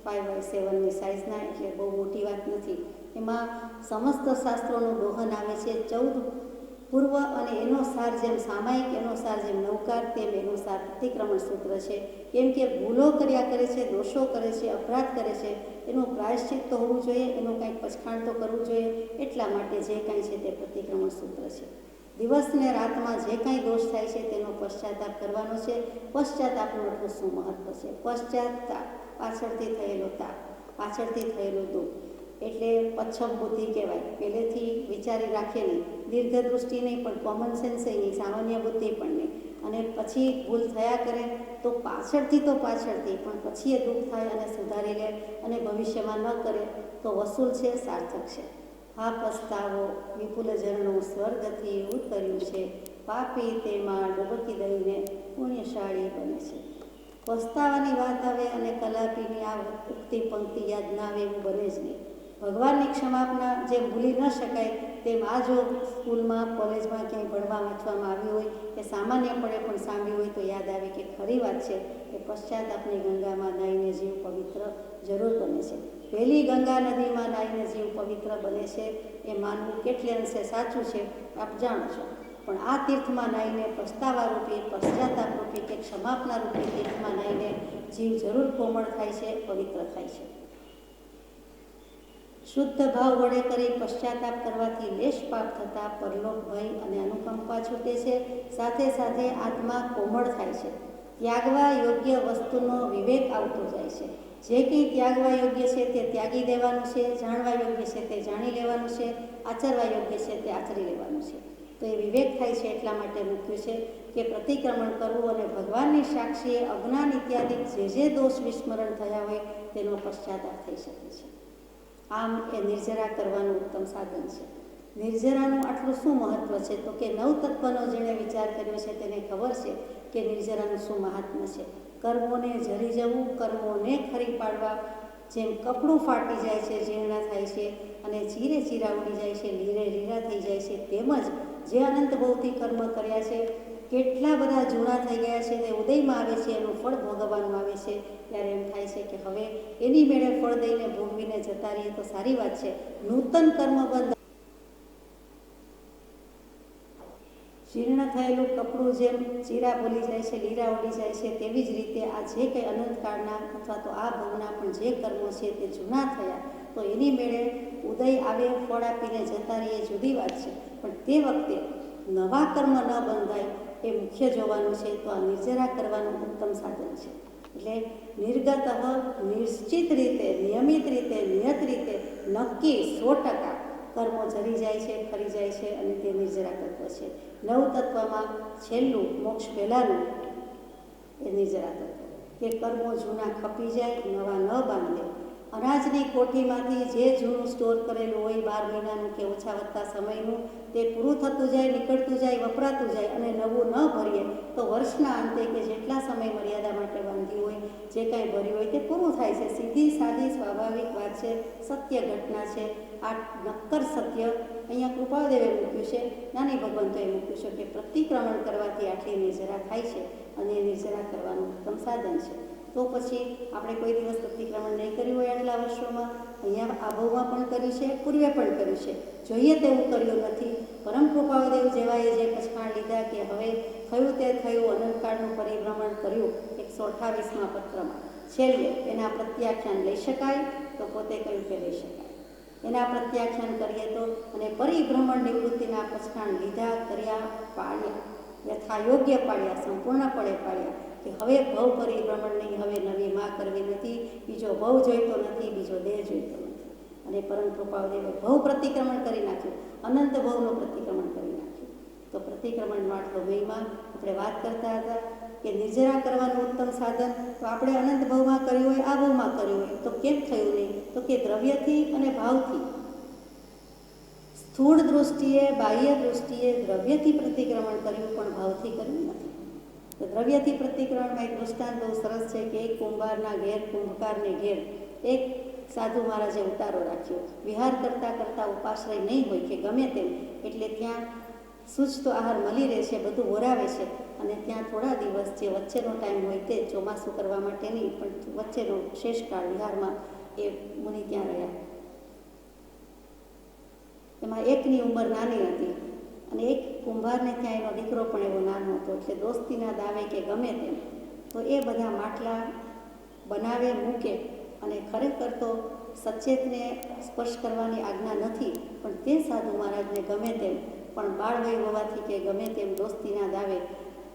5x7ની સાઇઝના, એટલે બહુ મોટી વાત નથી. એમાં સમસ્ત શાસ્ત્રોનું દોહન આવે છે. 14 પૂર્વ અને એનો સાર, જેમ સામાયિક એનો સાર જેમ નવકાર, તેમ એનો સાર પ્રતિક્રમણ સૂત્ર છે. કેમ કે ભૂલો કર્યા કરે છે, દોષો કરે છે, અપરાધ કરે છે, એનું પ્રાયશ્ચિત તો હોવું જોઈએ, એનું કંઈક પછાણ તો કરવું જોઈએ. એટલા માટે જે કાંઈ છે તે પ્રતિક્રમણ સૂત્ર છે. દિવસને રાતમાં જે કાંઈ દોષ થાય છે તેનો પશ્ચાતાપ કરવાનો છે. પશ્ચાતાપનું એટલું શું મહત્વ છે? પશ્ચાતાપ પાછળથી થયેલો તાપ, પાછળથી થયેલું દુઃખ, એટલે પચ્છમ બુદ્ધિ કહેવાય. પહેલેથી વિચારી રાખે નહીં, દીર્ઘ દૃષ્ટિ નહીં, પણ કોમન સેન્સ નહીં, સામાન્ય બુદ્ધિ પણ નહીં, અને પછી ભૂલ થયા કરે તો પાછળથી પણ પછી એ દુઃખ થાય અને સુધારી લે અને ભવિષ્યમાં ન કરે તો વસૂલ છે, સાર્થક છે. હા પસ્તાવો વિપુલ ઝરણું સ્વર્ગથી ઉતર્યું છે, પાપી તેમાં ડૂબકી દઈને પુણ્યશાળી બને છે. પસ્તાવાની વાત આવે અને કલાપીની આ ઉક્તિ પંક્તિ યાદ ના આવે એવું બને જ નહીં. ભગવાનની ક્ષમાપના જેમ ભૂલી ન શકાય, તેમ આ જો સ્કૂલમાં કોલેજમાં ક્યાંય ભણવા વાંચવામાં આવ્યું હોય કે સામાન્યપણે પણ સાંભળ્યું હોય તો યાદ આવે કે ખરી વાત છે કે પશ્ચાતાપની ગંગામાં નાહીને જીવ પવિત્ર જરૂર બને છે. પહેલી ગંગા નદીમાં નાહીને જીવ પવિત્ર બને છે એ માનવું કેટલે અંશે સાચું છે આપ જાણો છો. પણ આ તીર્થમાં નાહીને પસ્તાવારૂપી, પશ્ચાતાપરૂપી કે ક્ષમાપનારૂપી તીર્થમાં નાહીને જીવ જરૂર કોમળ થાય છે, પવિત્ર થાય છે. શુદ્ધ ભાવ વડે કરી પશ્ચાતાપ કરવાથી લેશ પાપ થતાં પરલોક ભય અને અનુકંપા છૂટે છે. સાથે સાથે આત્મા કોમળ થાય છે. ત્યાગવા યોગ્ય વસ્તુનો વિવેક આવતો જાય છે. જે કંઈ ત્યાગવા યોગ્ય છે તે ત્યાગી દેવાનું છે, જાણવા યોગ્ય છે તે જાણી લેવાનું છે, આચરવા યોગ્ય છે તે આચરી લેવાનું છે. તો એ વિવેક થાય છે. એટલા માટે મૂક્યું છે કે પ્રતિક્રમણ કરવું અને ભગવાનની સાક્ષીએ અજ્ઞાન ઇત્યાદિ જે દોષ વિસ્મરણ થયા હોય તેનો પશ્ચાતાપ થઈ શકે છે. આમ એ નિર્જરા કરવાનું ઉત્તમ સાધન છે. નિર્જરાનું આટલું શું મહત્ત્વ છે? તો કે નવતત્વનો જેણે વિચાર કર્યો છે તેને ખબર છે કે નિર્જરાનું શું મહાત્મ્ય છે. કર્મોને જરી જવું, કર્મોને ખરી પાડવા, જેમ કપડું ફાટી જાય છે, જીર્ણ થાય છે અને ચીરે ચીરા ઉડી જાય છે, લીરે લીરા થઈ જાય છે, તેમજ જે અનંત ભૌતિક કર્મ કર્યા છે, કેટલા બધા જૂના થઈ ગયા છે, તે ઉદયમાં આવે છે, એનું ફળ ભોગવવાનું આવે છે, ત્યારે એમ થાય છે કે હવે એની મેળે ફળ દઈને ભોગવીને જતા રહીએ તો સારી વાત છે. નૂતન કર્મ બંધ, જીર્ણ થયેલું કપડું જેમ ચીરા બોલી જાય છે, લીરા ઉડી જાય છે, તેવી જ રીતે આ જે કંઈ અનંતકાળના અથવા તો આ ભવના પણ જે કર્મો છે તે જૂના થયા તો એની મેળે ઉદય આવે, ફળ આપીને જતા રહીએ જુદી વાત છે. પણ તે વખતે નવા કર્મ ન બંધાય એ મુખ્ય જોવાનું છે. તો આ નિર્જરા કરવાનું ઉત્તમ સાધન છે. એટલે નિર્ગત, નિશ્ચિત રીતે, નિયમિત રીતે, નિયત રીતે, નક્કી 100% કર્મો જરી જાય છે, ખરી જાય છે અને તે નિર્જરા તત્વ છે. નવ તત્વમાં છેલ્લું, મોક્ષ પહેલાંનું એ નિર્જરા તત્વ, કે કર્મો જૂના ખપી જાય, નવા ન બાંધે. અનાજની કોઠીમાંથી જે જૂનું સ્ટોર કરેલું હોય 12 મહિનાનું કે ઓછા વત્તા સમયનું, તે પૂરું થતું જાય, નીકળતું જાય, વપરાતું જાય અને નવું ન ભરીએ તો વર્ષના અંતે કે જેટલા સમય મર્યાદા માટે બાંધી હોય, જે કાંઈ ભર્યું હોય તે પૂરું થાય છે. સીધી સાદી સ્વાભાવિક વાત છે, સત્ય ઘટના છે. આ નક્કર સત્ય અહીંયા કૃપાદેવે મૂક્યું છે, જ્ઞાની ભગવંતોએ મૂક્યું છે કે પ્રતિક્રમણ કરવાથી આટલી નિર્જરા થાય છે અને એ નિર્જરા કરવાનું ઉત્તમ સાધન છે. તો પછી આપણે કોઈ દિવસ પ્રતિક્રમણ નહીં કર્યું હોય આટલા વર્ષોમાં, અહીંયા આબોમાં પણ કર્યું છે, પૂર્વે પણ કર્યું છે, જોઈએ તેવું કર્યું નથી. પરમ કૃપાદેવ જેવાએ જે પછાણ લીધા કે હવે થયું તે થયું, અનંતકાળનું પરિભ્રમણ કર્યું 128મા પત્રમાં, છેલ્લે એના પ્રત્યાખ્યાન લઈ શકાય તો પોતે કહ્યું કે લઈ શકાય. એના પ્રત્યાખ્યાન કરીએ તો, અને પરિભ્રમણ નિવૃત્તિના પછાણ લીધા, કર્યા, પાડ્યા, યથાયોગ્ય પાડ્યા, સંપૂર્ણપણે પાડ્યા કે હવે ભવ પરિભ્રમણ નહીં, હવે નવી માં કરવી નથી, બીજો ભવ જોઈતો નથી, બીજો દેહ જોઈતો નથી. અને પરમ કૃપાદેવે ભવ પ્રતિક્રમણ કરી નાખ્યું, અનંત ભવનું પ્રતિક્રમણ કરી નાખ્યું. તો પ્રતિક્રમણનો આટલો મહિમા આપણે વાત કરતા હતા કે નિર્જરા કરવાનું ઉત્તમ સાધન. તો આપણે અનંત ભવમાં કર્યું હોય, આ ભવમાં કર્યું હોય તો કેમ થયું નહીં? તો કે દ્રવ્યથી અને ભાવથી. સ્થૂળ દૃષ્ટિએ, બાહ્ય દૃષ્ટિએ દ્રવ્યથી પ્રતિક્રમણ કર્યું પણ ભાવથી કર્યું નથી. તો દ્રવ્યથી પ્રતિક્રમણમાં એક દૃષ્ટાંત બહુ સરસ છે કે એક કુંભારના ઘેર કુંભકારને ઘેર એક સાધુ મહારાજે ઉતારો રાખ્યો. વિહાર કરતાં કરતાં ઉપાશ્રય નહીં હોય કે ગમે તેમ, એટલે ત્યાં સૂચતો આહાર મળી રહે છે, બધું ઓરાવે છે. અને ત્યાં થોડા દિવસ જે વચ્ચેનો ટાઈમ હોય તે ચોમાસું કરવા માટે નહીં, પણ વચ્ચેનો શેષકાળ વિહારમાં એ મુનિ ત્યાં રહ્યા. એમાં એકની ઉંમર નાની હતી અને એક કુંભારને ત્યાં એનો દીકરો પણ એવો નાનો હતો. એટલે દોસ્તીના દાવે કે ગમે તેમ તો એ બધા માટલા બનાવે મૂકે. અને ખરેખર તો સચેતને સ્પર્શ કરવાની આજ્ઞા નથી, પણ તે સાધુ મહારાજને ગમે તેમ પણ બાળવય હોવાથી કે ગમે તેમ દોસ્તીના દાવે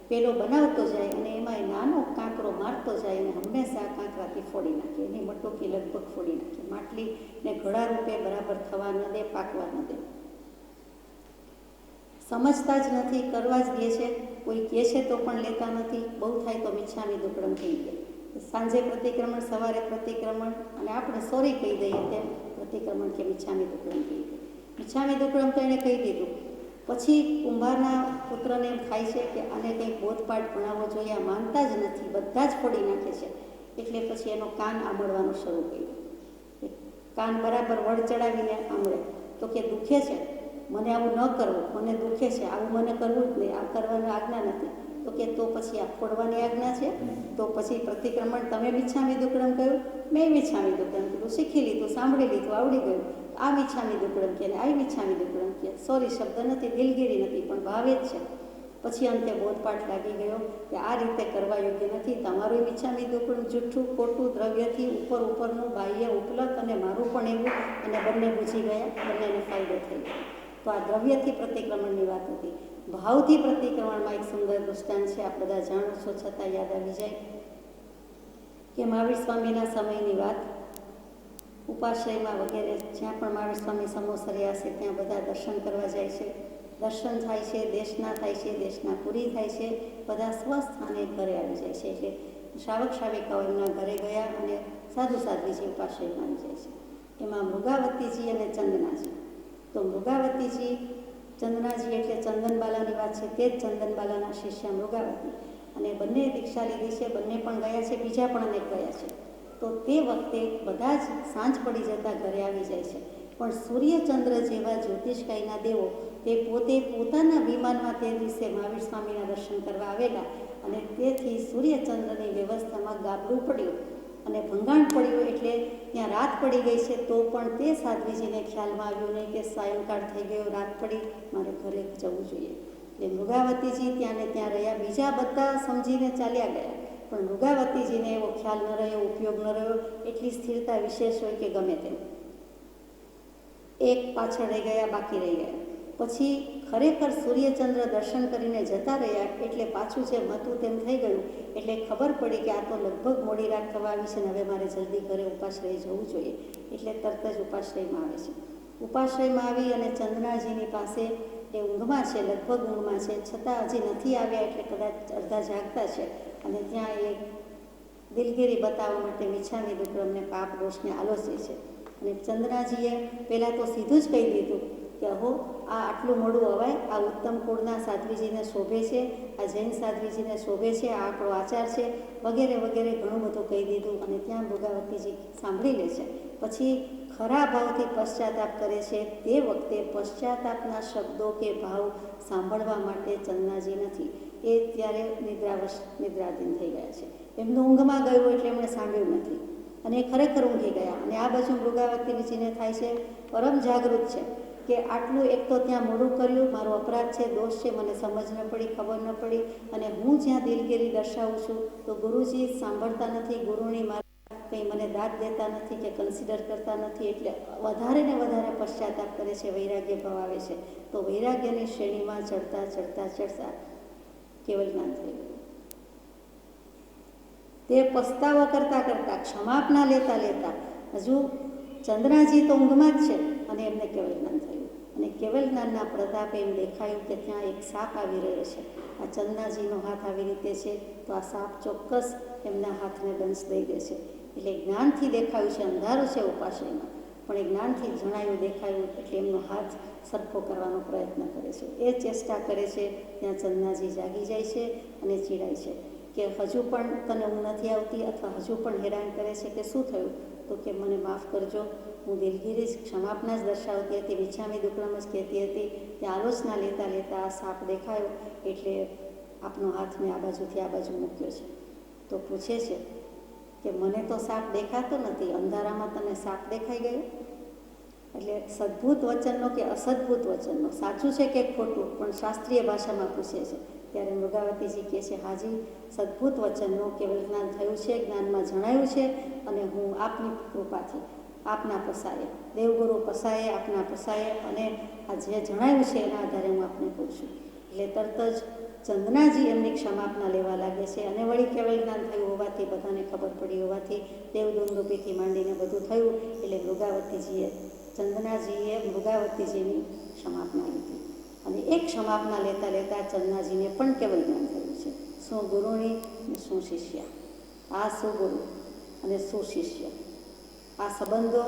પેલો બનાવતો જાય અને એમાં નાનો કાંકરો મારતો જાય અને હંમેશા કાંકરાથી ફોડી નાખે, એની મટોકી લગભગ ફોડી નાખે. માટલીને ઘડા રૂપે બરાબર થવા ન દે, પાકવા ન દે. સમજતા જ નથી, કરવા જ દે છે. કોઈ કહે છે તો પણ લેતા નથી. બહુ થાય તો મિચ્છામી દુક્કડમ થઈ ગયા. સાંજે પ્રતિક્રમણ, સવારે પ્રતિક્રમણ, અને આપણે સોરી કહી દઈએ તેમ પ્રતિક્રમણ કે મિચ્છામી દુક્કડમ કહી દઈએ. મિચ્છામી દુક્કડમ તો એણે કહી દીધું. પછી કુંભારના પુત્રને એમ થાય છે કે આને કંઈક બોધપાઠ ભણાવવો જોઈએ, આ માનતા જ નથી, બધા જ ફોડી નાખે છે. એટલે પછી એનો કાન આંબળવાનું શરૂ કર્યું. કાન બરાબર વળ ચડાવીને આંબળે તો કે દુખે છે, મને આવું ન કરવું, મને દુખે છે, આવું મને કરવું જ નહીં, આ કરવાની આજ્ઞા નથી. તો કે તો પછી આ ફોડવાની આજ્ઞા છે. તો પછી પ્રતિક્રમણ તમે મિચ્છામી દુક્કડમ કહ્યું, મેં મિચ્છામી દુક્કડમ કીધું, શીખી લીધું, સાંભળી લીધું, આવડી ગયું. આ મિચ્છામી દુક્કડમ કહે ને આ મિચ્છામી દુક્કડમ કહે. સોરી શબ્દ નથી, દિલગીરી નથી, પણ ભાવે જ છે. પછી અંતે બોધપાઠ લાગી ગયો કે આ રીતે કરવા યોગ્ય નથી. તમારું મિચ્છામી દુક્કડમ જૂઠું, ખોટું, દ્રવ્યથી ઉપરનું બાહ્ય ઉપલક અને મારું પણ એવું, અને બંને બૂઝી ગયા, બંનેને ફાયદો થઈ ગયો. તો આ દ્રવ્યથી પ્રતિક્રમણની વાત હતી. ભાવથી પ્રતિક્રમણમાં એક સુંદર દૃષ્ટાંત છે, આપ બધા જાણો છો છતાં યાદ આવી જાય કે મહાવીર સ્વામીના સમયની વાત. ઉપાશ્રયમાં વગેરે જ્યાં પણ મહાવીર સ્વામી સમોસર્યા છે ત્યાં બધા દર્શન કરવા જાય છે. દર્શન થાય છે, દેશના થાય છે, દેશના પૂરી થાય છે, બધા સ્વસ્થાને ઘરે આવી જાય છે. એટલે શ્રાવક શ્રાવિકાઓ એમના ઘરે ગયા અને સાધુ સાધ્વીજી ઉપાશ્રયમાં આવી જાય છે. એમાં મૃગાવતીજી અને ચંદનાજી. તો મૃગાવતીજી, ચંદનાજી એટલે ચંદનબાલાની વાત છે, તે જ ચંદનબાલાના શિષ્ય મૃગાવતી. અને બંને દીક્ષા લીધી છે, બંને પણ ગયા છે, બીજા પણ અનેક ગયા છે. તો તે વખતે બધા જ સાંજ પડી જતાં ઘરે આવી જાય છે. પણ સૂર્યચંદ્ર જેવા જ્યોતિષકાયના દેવો તે પોતે પોતાના વિમાનમાં તે દિવસે મહાવીર સ્વામીના દર્શન કરવા આવેલા, અને તેથી સૂર્યચંદ્રની વ્યવસ્થામાં ગાબડું પડ્યું અને ભંગાણ પડ્યું. એટલે ત્યાં રાત પડી ગઈ છે, તો પણ તે સાધ્વીજીને ખ્યાલમાં આવ્યું નહીં કે સાયંકાળ થઈ ગયો, રાત પડી, મારે ઘરે જવું જોઈએ. એટલે મૃગાવતીજી ત્યાં ને ત્યાં રહ્યા. બીજા બધા સમજીને ચાલ્યા ગયા, પણ મૃગાવતીજીને એવો ખ્યાલ ન રહ્યો, ઉપયોગ ન રહ્યો. એટલી સ્થિરતા વિશેષ હોય કે ગમે તેમ એક પાછળ રહી ગયા, બાકી રહી ગયા. પછી ખરેખર સૂર્યચંદ્ર દર્શન કરીને જતા રહ્યા, એટલે પાછું જેમ હતું તેમ થઈ ગયું. એટલે ખબર પડી કે આ તો લગભગ મોડી રાત થવા આવી છે ને હવે મારે જલ્દી ઘરે ઉપાશ્રય જવું જોઈએ. એટલે તરત જ ઉપાશ્રયમાં આવે છે. ઉપાશ્રયમાં આવી અને ચંદનાજીની પાસે એ ઊંઘમાં છે, લગભગ ઊંઘમાં છે, છતાં હજી નથી આવ્યા, એટલે કદાચ અડધા જાગતા છે. અને ત્યાં એ દિલગીરી બતાવવા માટે મિચ્છામી દુક્કડમને પાપ દોષને આલોચે છે. અને ચંદનાજીએ પહેલાં તો સીધું જ કહી દીધું કે અહો, આ આટલું મોડું અવાય, આ ઉત્તમ કુળના સાધ્વીજીને શોભે છે, આ જૈન સાધ્વીજીને શોભે છે, આ આપણો આચાર છે, વગેરે વગેરે ઘણું બધું કહી દીધું. અને ત્યાં મૃગાવતીજી સાંભળી લે છે. પછી ખરા ભાવથી પશ્ચાતાપ કરે છે. તે વખતે પશ્ચાતાપના શબ્દો કે ભાવ સાંભળવા માટે ચંદનાજી નથી. એ ત્યારે નિદ્રાધીન થઈ ગયા છે. એમનું ઊંઘમાં ગયું એટલે એમણે સાંભળ્યું નથી, અને એ ખરેખર ઊંઘી ગયા. અને આ બાજુ મૃગાવતીજીને થાય છે, પરમ જાગૃત છે કે આટલું એક તો ત્યાં મોડું કર્યું, મારો અપરાધ છે, દોષ છે, મને સમજ ન પડી, ખબર ન પડી. અને હું જ્યાં દિલગીરી દર્શાવું છું તો ગુરુજી સાંભળતા નથી, ગુરુની મારા કંઈ મને દાદ દેતા નથી કે કન્સિડર કરતા નથી. એટલે વધારે ને વધારે પશ્ચાતાપ કરે છે, વૈરાગ્ય ભાવ આવે છે. તો વૈરાગ્યની શ્રેણીમાં ચડતા ચડતા ચડતા કેવલ જ્ઞાન થઈ ગયું. તે પસ્તાવો કરતાં કરતાં, ક્ષમાપના લેતા લેતા, હજુ ચંદ્રાજી તો ઊંઘમાં જ છે અને એમને કેવલ જ્ઞાન થયું. અને કેવલ જ્ઞાનના પ્રતાપે એમ દેખાયું કે ત્યાં એક સાપ આવી રહ્યો છે. આ ચંદ્રાજીનો હાથ આવી રીતે છે, તો આ સાપ ચોક્કસ એમના હાથને દંશ દઈ દે છે. એટલે જ્ઞાનથી દેખાયું છે, અંધારું છે ઉપાશ્રયમાં, પણ એ જ્ઞાનથી જણાયું દેખાયું એટલે એમનો હાથ સરખો કરવાનો પ્રયત્ન કરે છે. એ ચેષ્ટા કરે છે ત્યાં ચંદનાજી જાગી જાય છે અને ચીડાય છે કે હજુ પણ તને ઊંઘ નથી આવતી અથવા હજુ પણ હેરાન કરે છે કે શું થયું? તો કે મને માફ કરજો, હું દિલગીરી જ ક્ષમાપના જ દર્શાવતી હતી, વિછામી દુક્કડમ જ કહેતી હતી. ત્યાં આલોચના લેતા લેતા આ સાપ દેખાયો એટલે આપનો હાથ મેં આ બાજુથી આ બાજુ મૂક્યો છે. તો પૂછે છે કે મને તો સાપ દેખાતો નથી, અંધારામાં તને સાપ દેખાઈ ગયો? એટલે સદ્ભુત વચનનો કે અસદ્ભુત વચનનો, સાચું છે કે ખોટું, પણ શાસ્ત્રીય ભાષામાં પૂછે છે. ત્યારે મૃગાવતીજી કહે છે, હાજી, સદ્ભુત વચનનો કેવળ જ્ઞાન થયું છે, જ્ઞાનમાં જણાયું છે, અને હું આપની કૃપાથી, આપના પસાયે, દેવગુરુ પસાયે, આપના પસાયે, અને આ જે જણાયું છે એના આધારે હું આપને કહું છું. એટલે તરત જ ચંદનાજી એમની ક્ષમાપના લેવા લાગે છે. અને વળી કેવળ જ્ઞાન થયું હોવાથી, બધાને ખબર પડી હોવાથી, દેવદુંદુભીથી માંડીને બધું થયું એટલે મૃગાવતીજીએ, ચંદનાજીએ મૃગાવતીજીની ક્ષમાપના લીધી. અને એક ક્ષમાપના લેતા લેતા ચંદનાજીને પણ કેવળ જ્ઞાન થયું છે. શું ગુરુની અને શું શિષ્ય, આ શું ગુરુ અને શું શિષ્ય, આ સંબંધો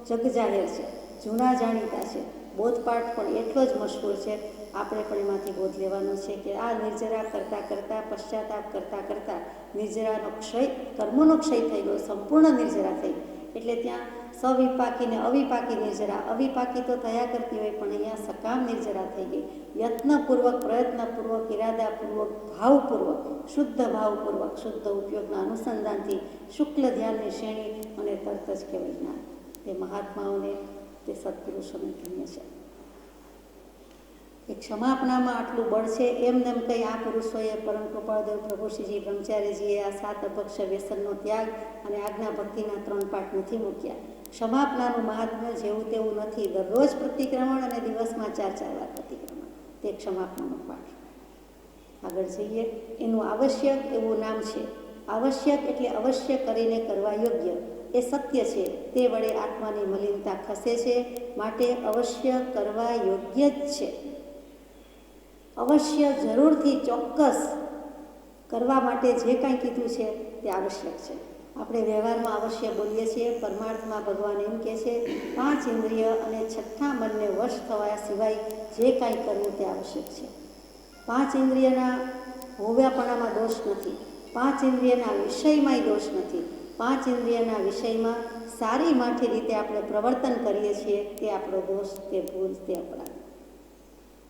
જગજાહેર છે, જૂના જાણીતા છે. બોધપાઠ પણ એટલો જ મશહૂર છે. આપણે પણ એમાંથી બોધ લેવાનો છે કે આ નિર્જરા કરતાં કરતાં, પશ્ચાતાપ કરતાં કરતાં નિર્જરાનો ક્ષય, કર્મોનો ક્ષય થઈ ગયો, સંપૂર્ણ નિર્જરા થઈ. એટલે ત્યાં સવિપાકી ને અવિપાકી નિર્જરા, અવિપાકી તો થયા કરતી હોય પણ અહીંયા સકામ નિર્જરા થઈ ગઈ. યત્નપૂર્વક, પ્રયત્નપૂર્વક, ઇરાદાપૂર્વક, ભાવપૂર્વક, શુદ્ધ ભાવપૂર્વક, શુદ્ધ ઉપયોગના અનુસંધાનથી શુક્લ ધ્યાનની શ્રેણી અને તરત જ કેવળ જ્ઞાન. તે મહાત્માઓને, તે સત્પુરુષોને ધન્ય છે. એ ક્ષમાપનામાં આટલું બળ છે. એમને એમ કંઈ આ પુરુષોએ, પરમ કૃપાળદેવ પ્રભુશ્રીજી બ્રહ્મચારીજીએ આ 7 અભક્ષ વ્યસનનો ત્યાગ અને આજ્ઞા ભક્તિના 3 પાઠ નથી મૂક્યા. ક્ષમાપનાનું મહાત્મ્ય જેવું તેવું નથી. દરરોજ પ્રતિક્રમણ અને દિવસમાં 4 વાર પ્રતિક્રમણ, તે ક્ષમાપનાનો પાઠ. આગળ જઈએ. એનું આવશ્યક એવું નામ છે. આવશ્યક એટલે અવશ્ય કરીને કરવા યોગ્ય. એ સત્ય છે. તે વડે આત્માની મલિનતા ખસે છે. માટે અવશ્ય કરવા યોગ્ય જ છે. અવશ્ય, જરૂરથી, ચોક્કસ કરવા માટે જે કાંઈ કીધું છે તે આવશ્યક છે. આપણે વ્યવહારમાં અવશ્ય બોલીએ છીએ. પરમાર્થમાં ભગવાન એમ કહે છે 5 ઇન્દ્રિય અને 6ઠા મનને વશ થવા સિવાય જે કાંઈ કરવું તે આવશ્યક છે. 5 ઇન્દ્રિયના હોવ્યાપણામાં દોષ નથી. 5 ઇન્દ્રિયના વિષયમાંય દોષ નથી. 5 ઇન્દ્રિયના વિષયમાં સારી માઠી રીતે આપણે પ્રવર્તન કરીએ છીએ તે આપણો દોષ, તે ભૂલ, તે અપરાધ.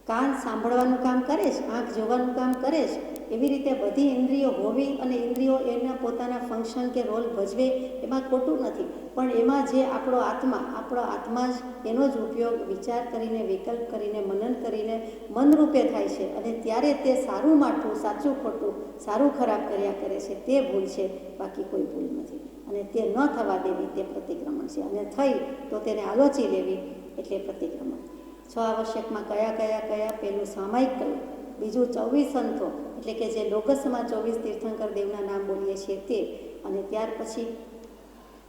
કાન સાંભળવાનું કામ કરે છે, આંખ જોવાનું કામ કરે છે, એવી રીતે બધી ઇન્દ્રિયો હોવી અને ઇન્દ્રિયો એના પોતાના ફંક્શન કે રોલ ભજવે એમાં ખોટું નથી. પણ એમાં જે આપણો આત્મા જ એનો જ ઉપયોગ વિચાર કરીને, વિકલ્પ કરીને, મનન કરીને મનરૂપે થાય છે. અને ત્યારે તે સારું માઠું, સાચું ખોટું, સારું ખરાબ કર્યા કરે છે. તે ભૂલ છે, બાકી કોઈ ભૂલ નથી. અને તે ન થવા દેવી તે પ્રતિક્રમણ છે. અને થઈ તો તેને આલોચી લેવી એટલે પ્રતિક્રમણ. 6 આવશ્યકમાં કયા? પહેલું સામાયિક કહ્યું, બીજું 24 સંતો એટલે કે જે લોકસમાં 24 તીર્થંકર દેવના નામ બોલીએ છીએ તે, અને ત્યાર પછી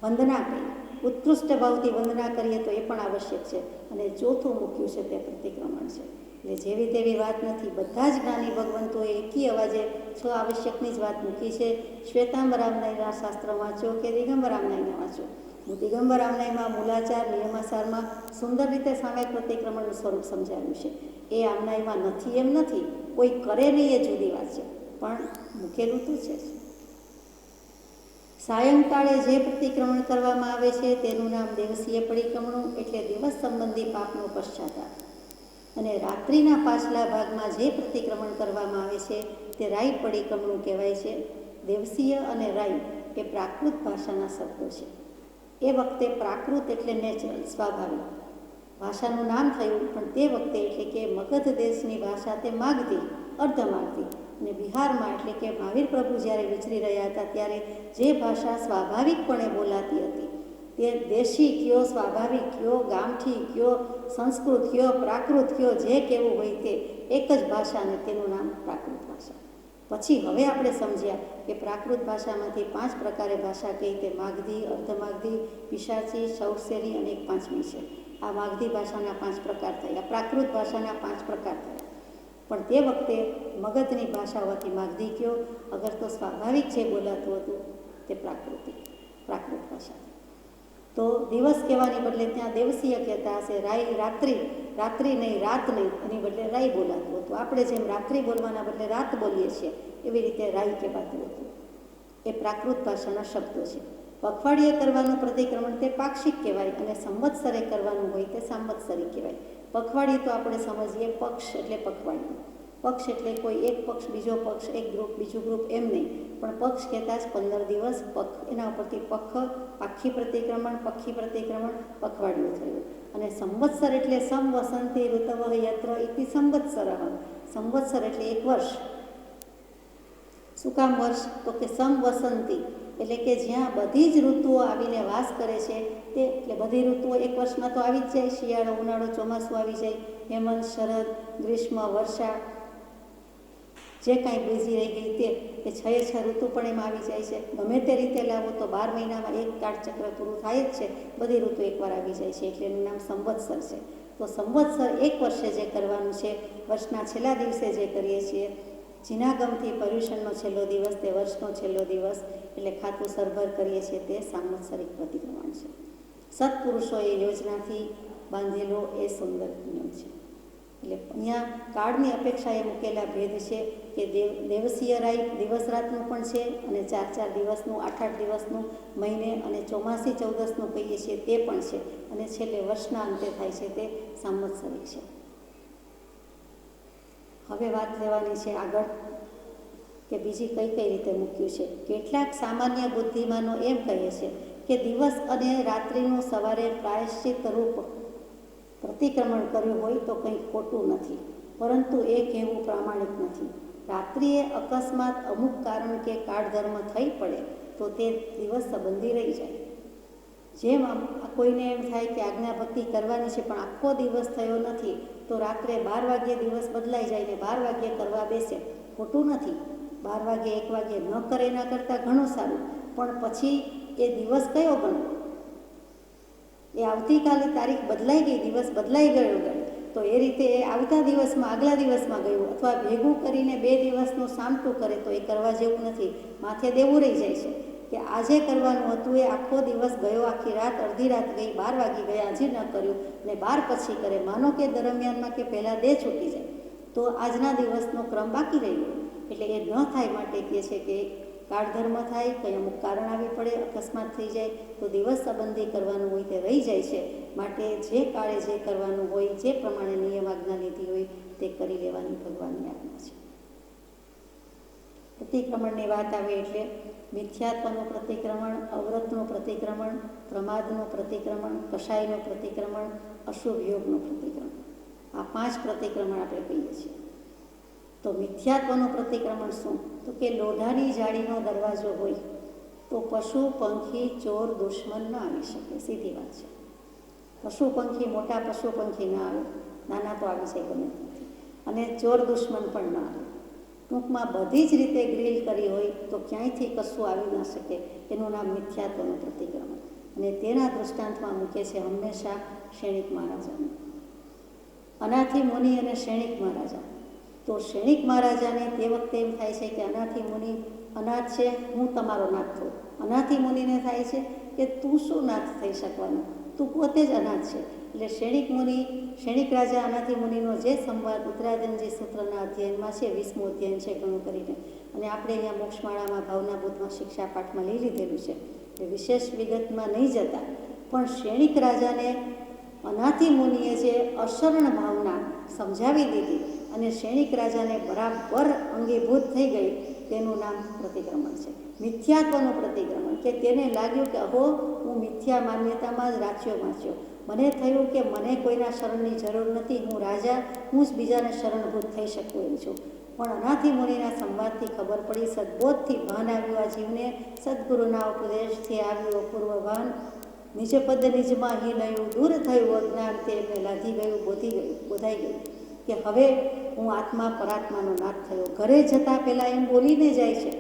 વંદના કહી, ઉત્કૃષ્ટ ભાવથી વંદના કરીએ તો એ પણ આવશ્યક છે. અને ચોથું મૂક્યું છે તે પ્રતિક્રમણ છે. એટલે જેવી તેવી વાત નથી. બધા જ જ્ઞાની ભગવંતોએ એકી અવાજે 6 આવશ્યકની જ વાત મૂકી છે. શ્વેતાંબરામનાયના શાસ્ત્ર વાંચો કે દિગંબરામનાયના વાંચો. દિગંબરામનાયમાં મૂલાચાર નિયમાસારમાં સુંદર રીતે સામે પ્રતિક્રમણનું સ્વરૂપ સમજાવ્યું છે. એ આમનાયમાં નથી એમ નથી, કોઈ કરે નહીં એ જુદી વાત છે, પણ મૂકેલું તો છે જ. સાયંકાળે જે પ્રતિક્રમણ કરવામાં આવે છે તેનું નામ દેવસીય પરિક્રમણું એટલે દિવસ સંબંધી પાપનો પશ્ચાતાપ. અને રાત્રિના પાછલા ભાગમાં જે પ્રતિક્રમણ કરવામાં આવે છે તે રાઈ પરિક્રમણું કહેવાય છે. દેવસીય અને રાઈ એ પ્રાકૃત ભાષાના શબ્દો છે. એ વખતે પ્રાકૃત એટલે નેચરલ, સ્વાભાવિક ભાષાનું નામ થયું. પણ તે વખતે એટલે કે મગધ દેશની ભાષા તે માગધી, અર્ધમાગધી. અને બિહારમાં એટલે કે મહાવીર પ્રભુ જ્યારે વિચરી રહ્યા હતા ત્યારે જે ભાષા સ્વાભાવિકપણે બોલાતી હતી તે દેશી કયો, સ્વાભાવિક કયો, ગામઠી કયો, સંસ્કૃત કયો, પ્રાકૃત કયો, જે કેવું હોય તે એક જ ભાષા અને તેનું નામ પ્રાકૃત ભાષા. પછી હવે આપણે સમજ્યા કે પ્રાકૃત ભાષામાંથી 5 પ્રકારે ભાષા કહી, તે માગધી, અર્ધમાગધી, પિશાચી, સૌશેરી અને એક 5મી છે. આ માગધી ભાષાના 5 પ્રકાર થયા, પ્રાકૃત ભાષાના 5 પ્રકાર થયા. પણ તે વખતે મગધની ભાષા હોવાથી માગધી કયો, અગર તો સ્વાભાવિક જે બોલાતું હતું તે પ્રાકૃત ભાષા. તો દિવસ કહેવાની બદલે ત્યાં દેવસીય કહેતા હશે, રાત્રિ નહીં, રાત નહીં, એની બદલે રાઈ બોલાતું હતું. આપણે જેમ રાત્રિ બોલવાના બદલે રાત બોલીએ છીએ એવી રીતે રાઈ કહેવાતું હતું. એ પ્રાકૃત ભાષાના શબ્દો છે. પખવાડિયે કરવાનું પ્રતિક્રમણ તે પાક્ષિક કહેવાય અને સંવત્સરે કરવાનું હોય તે સાંવત્સરિક કહેવાય. પખવાડિયું તો આપણે સમજીએ પક્ષ એટલે પખવાડિયું. પક્ષ એટલે કોઈ એક પક્ષ, બીજો પક્ષ, એક ગ્રુપ, બીજું ગ્રુપ, એમ નહીં, પણ પક્ષ કહેતા જ 15 દિવસ પખ, એના ઉપરથી પાક્ષી પ્રતિક્રમણ, પક્ષી પ્રતિક્રમણ, પખવાડિયું થયું. અને સંવત્સર એટલે સંવસંતિ ઋતવ યત્ર ઇતિ સંવત્સર. સંવત્સર એટલે એક વર્ષ. શું કામ વર્ષ? તો કે સંવસંતિ એટલે કે જ્યાં બધી જ ઋતુઓ આવીને વાસ કરે છે તે, એટલે બધી ઋતુઓ એક વર્ષમાં તો આવી જ જાય. શિયાળો, ઉનાળો, ચોમાસું આવી જાય, હેમંત, શરદ, ગ્રીષ્મ, વર્ષા, જે કાંઈ બીજી રહી ગઈ તે 6 ઋતુ પણ એમાં આવી જાય છે. ગમે તે રીતે લાવો તો 12 મહિનામાં એક કાળચક્ર પૂરું થાય જ છે. બધી ઋતુ એકવાર આવી જાય છે એટલે એનું નામ સંવત્સર છે. તો સંવત્સર એક વર્ષે જે કરવાનું છે, વર્ષના છેલ્લા દિવસે જે કરીએ છીએ, જિનાગમથી પર્યુષણનો છેલ્લો દિવસ તે વર્ષનો છેલ્લો દિવસ, એટલે ખાતું સરભર કરીએ છીએ તે સાંવત્સરિક પ્રતિક્રમણ છે. સત્પુરુષોએ યોજનાથી બાંધેલો એ સુંદર નિયમ છે. એટલે અહીંયા કાળની અપેક્ષાએ મૂકેલા ભેદ છે કે દેવસીય રાઈ દિવસ રાતનું પણ છે અને 4 દિવસનું, 8 દિવસનું, મહિને અને ચોમાસી ચૌદસનું કહીએ છીએ તે પણ છે, અને છેલ્લે વર્ષના અંતે થાય છે તે સાંવત્સરિક છે. હવે વાત લેવાની છે આગળ કે બીજી કઈ રીતે મૂક્યું છે. કેટલાક સામાન્ય બુદ્ધિમાનો એમ કહે છે કે દિવસ અને રાત્રિનું સવારે પ્રાયશ્ચિત રૂપ પ્રતિક્રમણ કર્યું હોય તો કંઈ ખોટું નથી, પરંતુ એ કહેવું પ્રામાણિક નથી. રાત્રિએ અકસ્માત અમુક કારણ કે કાળધર્મ થઈ પડે તો તે દિવસ સંબંધી રહી જાય. જેમ કોઈને એમ થાય કે આજ્ઞાભક્તિ કરવાની છે પણ આખો દિવસ થયો નથી તો રાત્રે 12 વાગ્યે દિવસ બદલાઈ જાય ને 12 વાગ્યે કરવા બેસે, ખોટું નથી. 12 વાગ્યે 1 વાગ્યે ન કરે એના કરતાં ઘણું સારું, પણ પછી એ દિવસ કયો ગણવો? એ આવતીકાલે તારીખ બદલાઈ ગઈ, દિવસ બદલાઈ ગયો તો એ રીતે એ આવતા દિવસમાં આગલા દિવસમાં ગયું, અથવા ભેગું કરીને 2 દિવસનું સામટું કરે તો એ કરવા જેવું નથી. માથે દેવું રહી જાય છે કે આજે કરવાનું હતું એ આખો દિવસ ગયો, આખી રાત, અડધી રાત ગઈ, 12 વાગી ગયા, હજી ન કર્યું ને 12 પછી કરે. માનો કે દરમિયાનમાં કે પહેલાં દે છૂટી જાય તો આજના દિવસનો ક્રમ બાકી રહી ગયો. એટલે એ ન થાય માટે કહે છે કે કાળધર્મ થાય, કંઈ અમુક કારણ આવી પડે, અકસ્માત થઈ જાય તો દિવસ સંબંધી કરવાનું હોય તે રહી જાય છે. માટે જે કાળે જે કરવાનું હોય, જે પ્રમાણે નિયમ આજ્ઞા લીધી હોય તે કરી લેવાની ભગવાનની આજ્ઞા છે. પ્રતિક્રમણની વાત આવે એટલે મિથ્યાત્વનું પ્રતિક્રમણ, અવ્રતનું પ્રતિક્રમણ, પ્રમાદનું પ્રતિક્રમણ, કષાયનું પ્રતિક્રમણ, અશુભ યોગનું પ્રતિક્રમણ, આ 5 પ્રતિક્રમણ આપણે કહીએ છીએ. તો મિથ્યાત્વનું પ્રતિક્રમણ શું? તો કે લોઢાની જાળીનો દરવાજો હોય તો પશુ, પંખી, ચોર, દુશ્મન ન આવી શકે. સીધી વાત છે. પશુ પંખી, મોટા પશુ પંખી ના આવે, નાના તો આવી જાય ગમે ત્યાંથી, અને ચોર દુશ્મન પણ ના આવે. ટૂંકમાં બધી જ રીતે ગ્રીલ કરી હોય તો ક્યાંયથી કશું આવી ન શકે. એનું નામ મિથ્યાત્વનું પ્રતિક્રમણ. અને તેના દૃષ્ટાંતમાં મૂકે છે હંમેશા શેણિક મહારાજાને. અનાથી મુનિ અને શેણિક મહારાજા. તો શેણિક મહારાજાને તે વખતે એમ થાય છે કે અનાથી મુનિ અનાથ છે, હું તમારો નાથ થઉં. અનાથી મુનિને થાય છે કે તું શું નાથ થઈ શકવાનું, તું પોતે જ અનાથ છે. એટલે શેણિક રાજા અનાથી મુનિનો જે સંવાદ ઉત્તરાધનજી સૂત્રના અધ્યયનમાં છે, 20મું અધ્યયન છે ઘણું કરીને, અને આપણે અહીંયા મોક્ષમાળામાં ભાવનાબોધમાં શિક્ષા પાઠમાં લઈ લીધેલું છે, એ વિશેષ વિગતમાં નહીં જતા. પણ શેણિક રાજાને અનાથી મુનિએ જે અશરણ ભાવના સમજાવી દીધી અને શેણિક રાજાને બરાબર અંગીભૂત થઈ ગઈ, તેનું નામ પ્રતિક્રમણ છે. મિથ્યાત્વનું પ્રતિક્રમણ, કે તેને લાગ્યું કે અહો હું મિથ્યા માન્યતામાં જ વાંચ્યો, મને થયું કે મને કોઈના શરણની જરૂર નથી, હું રાજા, હું જ બીજાને શરણભૂત થઈ શકું એમ છું. પણ અનાથી મુનિના સંવાદથી ખબર પડી, સદબોધથી ભાન આવ્યું આ જીવને, સદગુરુના ઉપદેશથી આવ્યું અપૂર્વ ભાન, નિજ પદ નિજમાં હી લયું, દૂર થયું અજ્ઞાન તેમને લાધી ગયું, બોધાઈ ગયું કે હવે હું આત્મા પરાત્માનો નાથ થયો. ઘરે જતાં પહેલાં એમ બોલીને જાય છે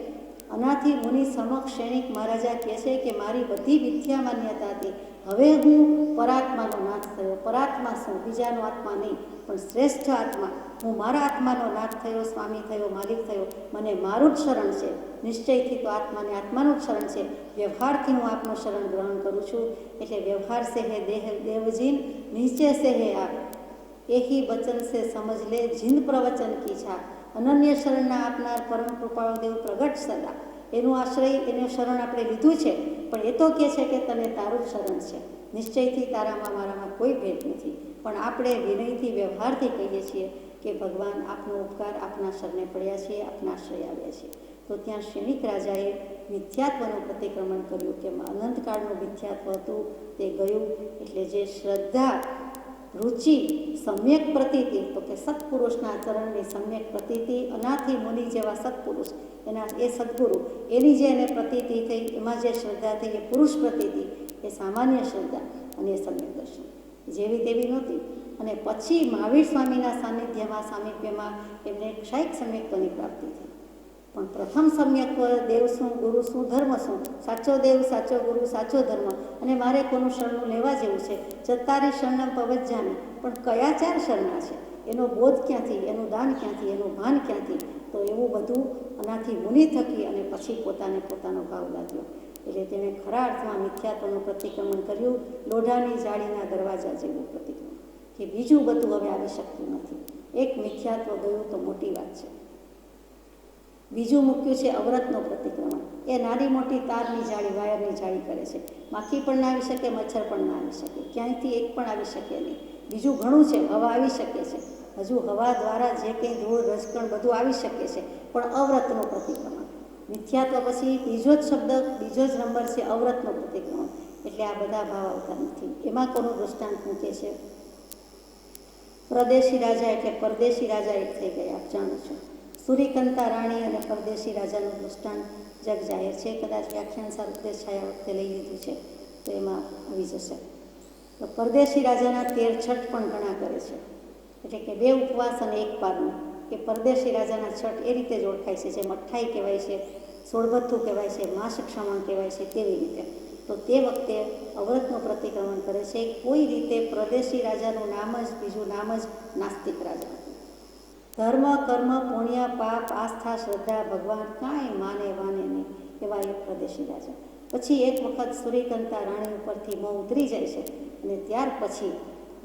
આનાથી મુનિ સમક્ષ ક્ષણિક મહારાજા કહે છે કે મારી બધી મિથ્યા માન્યતા હતી, હવે હું પરાત્માનો નાથ થયો. પરાત્મા શું? બીજાનો આત્મા નહીં, પણ શ્રેષ્ઠ આત્મા. હું મારા આત્માનો નાથ થયો, સ્વામી થયો, માલિક થયો. મને મારું જ શરણ છે. નિશ્ચયથી તો આત્માને આત્માનું જ શરણ છે. વ્યવહારથી હું આપનું શરણ ગ્રહણ કરું છું. એટલે વ્યવહાર સે હે દેહ દેવજીન, નીચે સે હે આપ. એહી વચન સે સમજ લે જિંદ પ્રવચન કી છા. અનન્ય શરણના આપનાર પરમ કૃપાળુ દેવ પ્રગટ સદા. એનું આશ્રય, એનું શરણ આપણે લીધું છે, પણ એ તો કહે છે કે તને તારું જ શરણ છે. નિશ્ચયથી તારામાં મારામાં કોઈ ભેદ નથી. પણ આપણે વિનયથી વ્યવહારથી કહીએ છીએ કે ભગવાન આપનો ઉપકાર, આપના શરણે પડ્યા છીએ, આપના આશ્રય આવ્યા છીએ. તો ત્યાં ક્ષણિક રાજાએ મિથ્યાત્વનું પ્રતિક્રમણ કર્યું કે અનંતકાળનું મિથ્યાત્વ હતું તે ગયું. એટલે જે શ્રદ્ધા, રુચિ, સમ્યક પ્રતીતિ, તો કે સત્પુરુષના આચરણની સમ્યક પ્રતીતિ, અનાથી મુનિ જેવા સત્પુરુષ, એ સદગુરુ, એની જે એને પ્રતીતિ થઈ, એમાં જે શ્રદ્ધા થઈ એ પુરુષ પ્રતીતિ, એ સામાન્ય શ્રદ્ધા અને એ સમ્યક દર્શન જેવી તેવી નહોતી. અને પછી મહાવીર સ્વામીના સામિપ્યમાં એમને ક્ષાયિક સમ્યક્ત્વની પ્રાપ્તિ થઈ. પણ પ્રથમ સમ્યક્ત્વ દેવ શું, ગુરુ શું, ધર્મ શું, સાચો દેવ, સાચો ગુરુ, સાચો ધર્મ, અને મારે કોનું શરણું લેવા જેવું છે. ચત્તારી શરણમ પવજ્જામિ, પણ કયા 4 શરણા છે? એનો બોધ ક્યાંથી, એનું દાન ક્યાંથી, એનું ભાન ક્યાંથી? તો એવું બધું આનાથી મુનિ થકી અને પછી પોતાનો ભાવ લાગ્યો. એટલે તેણે ખરા અર્થમાં મિથ્યાત્વનું પ્રતિક્રમણ કર્યું. લોઢાની જાળીના દરવાજા જેવું પ્રતિક્રમણ, કે બીજું બધું હવે આવી શકતું નથી. એક મિથ્યાત્વ ગયું તો મોટી વાત છે. બીજું મૂક્યું છે અવ્રતનું પ્રતિક્રમણ. એ નાની મોટી તારની જાળી, વાયરની જાળી કરે છે. માખી પણ ના આવી શકે, મચ્છર પણ ના આવી શકે, ક્યાંયથી એક પણ આવી શકે નહીં. બીજું ઘણું છે, હવા આવી શકે છે, હજુ હવા દ્વારા જે કંઈ ધૂળ, રજકણ બધું આવી શકે છે, પણ અવ્રતનું પ્રતિક્રમણ. મિથ્યાત્વ પછી બીજો જ શબ્દ, બીજો જ નંબર છે અવ્રતનું પ્રતિક્રમણ. એટલે આ બધા ભાવ આવતા નથી. એમાં કોનું દૃષ્ટાંત મૂકે છે? પ્રદેશી રાજા એટલે પરદેશી રાજા એક થઈ ગયા, આપ જાણો છો. સૂર્યકાંતા રાણી અને પરદેશી રાજાનું દૃષ્ટાંત જગ જાહેર છે. કદાચ વ્યાખ્યાન સારું છાયા વખતે લઈ લીધું છે તો એમાં આવી જશે. તો પરદેશી રાજાના 13 છઠ પણ ઘણા કરે છે. એટલે કે 2 ઉપવાસ અને 1 પારણું. કે પરદેશી રાજાના છઠ એ રીતે જ ઓળખાય છે, જેમ અઠ્ઠાઈ કહેવાય છે, સોળભથ્થું કહેવાય છે, માસ ક્ષમણ કહેવાય છે, તેવી રીતે. તો તે વખતે અવ્રતનું પ્રતિક્રમણ કરે છે. કોઈ રીતે પ્રદેશી રાજાનું નામ જ, બીજું નામ જ નાસ્તિક રાજા. ધર્મ, કર્મ, પુણ્ય, પાપ, આસ્થા, શ્રદ્ધા, ભગવાન કાંઈ માને વાને નહીં, એવા એક પ્રદેશી રાજા. પછી એક વખત સૂર્યકાંતા રાણી ઉપરથી મોં ઉતરી જાય છે અને ત્યાર પછી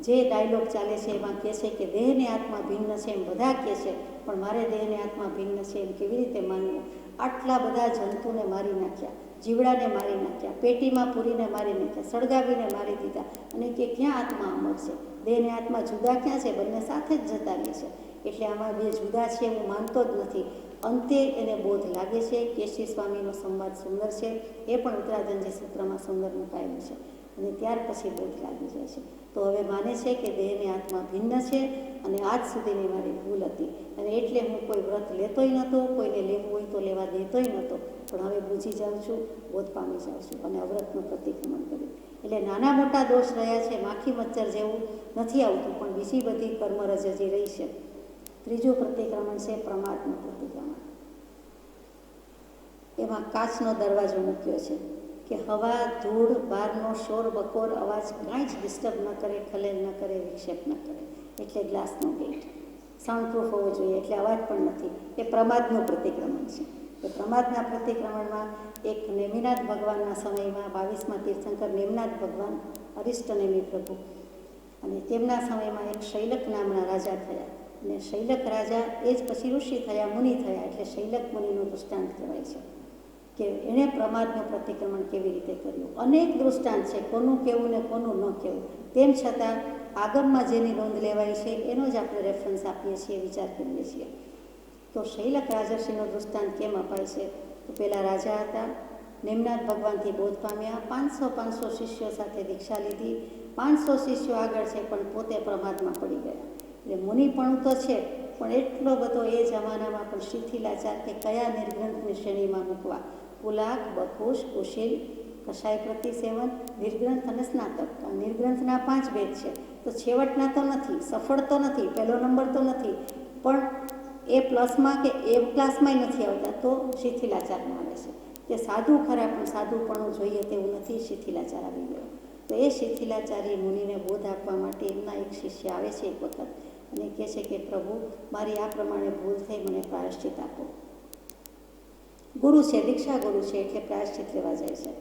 જે ડાયલોગ ચાલે છે એમાં કહે છે કે દેહને આત્મા ભિન્ન છે એમ બધા કહે છે, પણ મારે દેહને આત્મા ભિન્ન છે એમ કેવી રીતે માનવું? આટલા બધા જંતુને મારી નાખ્યા, જીવડાને મારી નાખ્યા, પેટીમાં પૂરીને મારી નાખ્યા, સળગાવીને મારી દીધા, અને કે ક્યાં આત્મા અમર છે? દેહને આત્મા જુદા ક્યાં છે? બંને સાથે જ જતા રહે છે. એટલે આમાં 2 જુદા છે હું માનતો જ નથી. અંતે એને બોધ લાગે છે. કેશી સ્વામીનો સંવાદ સુંદર છે, એ પણ ઉત્તરાધનજી સૂત્રમાં સુંદર મુકાયેલું છે. અને ત્યાર પછી બોધ લાગી જાય છે. તો હવે માને છે કે દેહને આત્મા ભિન્ન છે અને આજ સુધીની મારી ભૂલ હતી, અને એટલે હું કોઈ વ્રત લેતોય નહોતો, કોઈને લેવું હોય તો લેવા દેતોય નહોતો, પણ હવે બૂજી જાઉં છું, બોધ પામી જાઉં છું, અને અવ્રતનું પ્રતિક્રમણ કર્યું. એટલે નાના મોટા દોષ રહ્યા છે, માખી મચ્છર જેવું નથી આવતું, પણ બીજી બધી કર્મરજ હજી રહી છે. ત્રીજું પ્રતિક્રમણ છે પ્રમાદનું પ્રતિક્રમણ. એમાં કાચનો દરવાજો મૂક્યો છે કે હવા, ધૂળ, બહારનો શોર, બકોર, અવાજ કાંઈ જ ડિસ્ટર્બ ન કરે, ખલેલ ન કરે, વિક્ષેપ ન કરે. એટલે ગ્લાસનો ગેટ સાઉન્ડ પ્રૂફ હોવો જોઈએ, એટલે અવાજ પણ નથી. એ પ્રમાદનું પ્રતિક્રમણ છે. એ પ્રમાદના પ્રતિક્રમણમાં એક નેમિનાથ ભગવાનના સમયમાં 22મા તીર્થંકર નેમિનાથ ભગવાન, અરિષ્ટનેમી પ્રભુ, અને તેમના સમયમાં એક શૈલક નામના રાજા થયા. અને શૈલક રાજા એ જ પછી ઋષિ થયા, મુનિ થયા, એટલે શૈલક મુનિનું દૃષ્ટાંત કહેવાય છે કે એણે પ્રમાદનું પ્રતિક્રમણ કેવી રીતે કર્યું. અનેક દૃષ્ટાંત છે, કોનું કહેવું ને કોનું ન કહેવું. તેમ છતાં આગમમાં જેની નોંધ લેવાય છે એનો જ આપણે રેફરન્સ આપીએ છીએ, વિચાર કરીએ છીએ. તો શૈલક રાજર્ષિનો દૃષ્ટાંત કેમ અપાય છે? તો પેલા રાજા હતા, નેમિનાથ ભગવાનથી બોધ પામ્યા, 500 શિષ્યો સાથે દીક્ષા લીધી, 500 શિષ્યો આગળ છે પણ પોતે પ્રમાદમાં પડી ગયા. એટલે મુનિપણું તો છે, પણ એટલો બધો એ જમાનામાં પણ શિથિલાચાર કે કયા નિર્ગ્રંથની શ્રેણીમાં મૂકવા. પુલાક, બકુશ, કુશીલ, કશાય પ્રતિસેવન, નિર્ગ્રંથ અને સ્નાતક. નિર્ગ્રંથના 5 ભેદ છે, તો છેવટના તો નથી, સફળ તો નથી, પહેલો નંબર તો નથી, પણ એ પ્લસમાં કે એ ક્લાસમાંય નથી આવતા તો શિથિલાચારમાં આવે છે. તે સાધુ ખરા પણ સાધુપણું જોઈએ તેવું નથી, શિથિલાચાર આવી ગયો. તો એ શિથિલાચારી મુનિને બોધ આપવા માટે એમના એક શિષ્ય આવે છે એક વખત અને કહે છે કે પ્રભુ, મારી આ પ્રમાણે ભૂલ થઈ, મને પ્રાયશ્ચિત આપો. ગુરુ છે, દીક્ષા ગુરુ છે એટલે પ્રાયશ્ચિત લેવા જાય છે.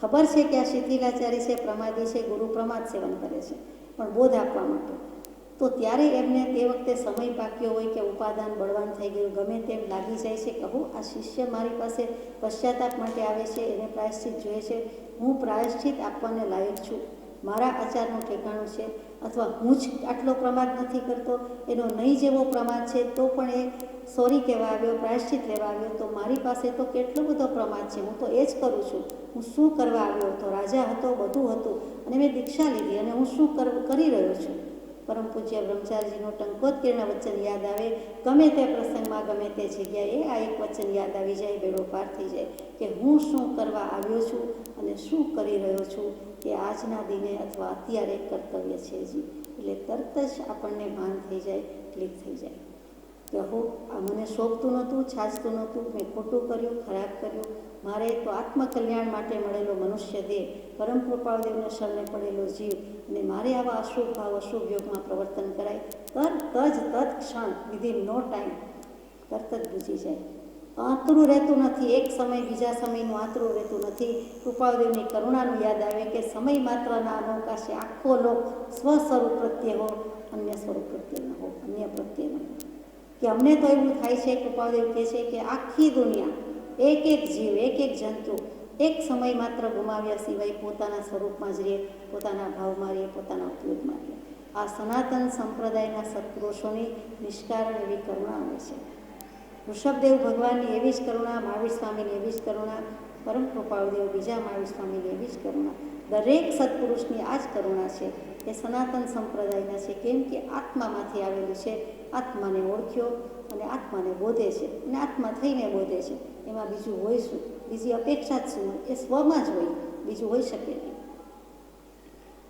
ખબર છે કે આ શિથિલાચારી છે, પ્રમાદી છે, ગુરુ પ્રમાદ સેવન કરે છે, પણ બોધ આપવા માટે. તો ત્યારે એમને તે વખતે સમય પાક્યો હોય કે ઉપાદાન બળવાન થઈ ગયું, ગમે તેમ લાગી જાય છે કે હું આ શિષ્ય મારી પાસે પશ્ચાતાપ માટે આવે છે, એને પ્રાયશ્ચિત જોઈએ છે, હું પ્રાયશ્ચિત આપવાને લાયક છું, મારા આચારનું ઠેકાણું છે, અથવા હું જ આટલો પ્રમાદ નથી કરતો, એનો નહીં જેવો પ્રમાદ છે તો પણ એ સોરી કહેવા આવ્યો, પ્રાયશ્ચિત લેવા આવ્યો, તો મારી પાસે તો કેટલો બધો પ્રમાદ છે, હું તો એ જ કરું છું. હું શું કરવા આવ્યો હતો? રાજા હતો, બધું હતું, અને મેં દીક્ષા લીધી, અને હું શું કરી રહ્યો છું? પરમ પૂજ્ય બ્રહ્મચારીજીનો ટંકોત્કીર્ણ વચન યાદ આવે, ગમે તે પ્રસંગમાં, ગમે તે જગ્યાએ આ એક વચન યાદ આવી જાય, બેડો પાર થઈ જાય કે હું શું કરવા આવ્યો છું અને શું કરી રહ્યો છું, કે આજના દિને અથવા અત્યારે કર્તવ્ય છે જી. એટલે તરત જ આપણને ભાન થઈ જાય, ક્લિક થઈ જાય કે હું આ મને શોભતું નહોતું, છાજતું નહોતું, મેં ખોટું કર્યું, ખરાબ કર્યું, મારે તો આત્મકલ્યાણ માટે મળેલો મનુષ્ય દેહ, પરમ કૃપાળદેવને શરણે પડેલો જીવ, અને મારે આવા અશુભ ભાવ, અશુભ યોગમાં પ્રવર્તન કરાય, તરત જ તત્ક્ષણ વિધિન નો ટાઈમ તરત જ બૂજી જાય. આતરું રહેતું નથી, એક સમય બીજા સમયનું આતરું રહેતું નથી. કૃપાળદેવની કરુણાનું યાદ આવે કે સમય માત્રના અનવકાશે આખો લોક સ્વસ્વરૂપ પ્રત્યે હો, અન્ય સ્વરૂપ પ્રત્યે ન હો, અન્ય પ્રત્યે ન હો. કે અમને તો એવું થાય છે, કૃપાળદેવ કહે છે કે આખી દુનિયા, એક એક જીવ, એક એક જંતુ એક સમય માત્ર ગુમાવ્યા સિવાય પોતાના સ્વરૂપમાં જ રહે, પોતાના ભાવમાં રહે, પોતાના ઉપયોગમાં રહે. આ સનાતન સંપ્રદાયના સત્પુરુષોની નિષ્કારણ એવી કરુણા આવે છે. ઋષભદેવ ભગવાનની એવી જ કરુણા, મહાવીર સ્વામીની એવી જ કરુણા, પરમ કૃપાળદેવ બીજા મહાવીર સ્વામીની એવી જ કરુણા, દરેક સત્પુરુષની આ જ કરુણા છે. એ સનાતન સંપ્રદાયના છે, કેમ કે આત્મામાંથી આવેલું છે, આત્માને ઓળખ્યો અને આત્માને બોધે છે, અને આત્મા થઈને બોધે છે. એમાં બીજું હોય શું? બીજી અપેક્ષા જ શું હોય? એ સ્વમાં જ હોય, બીજું હોઈ શકે નહીં.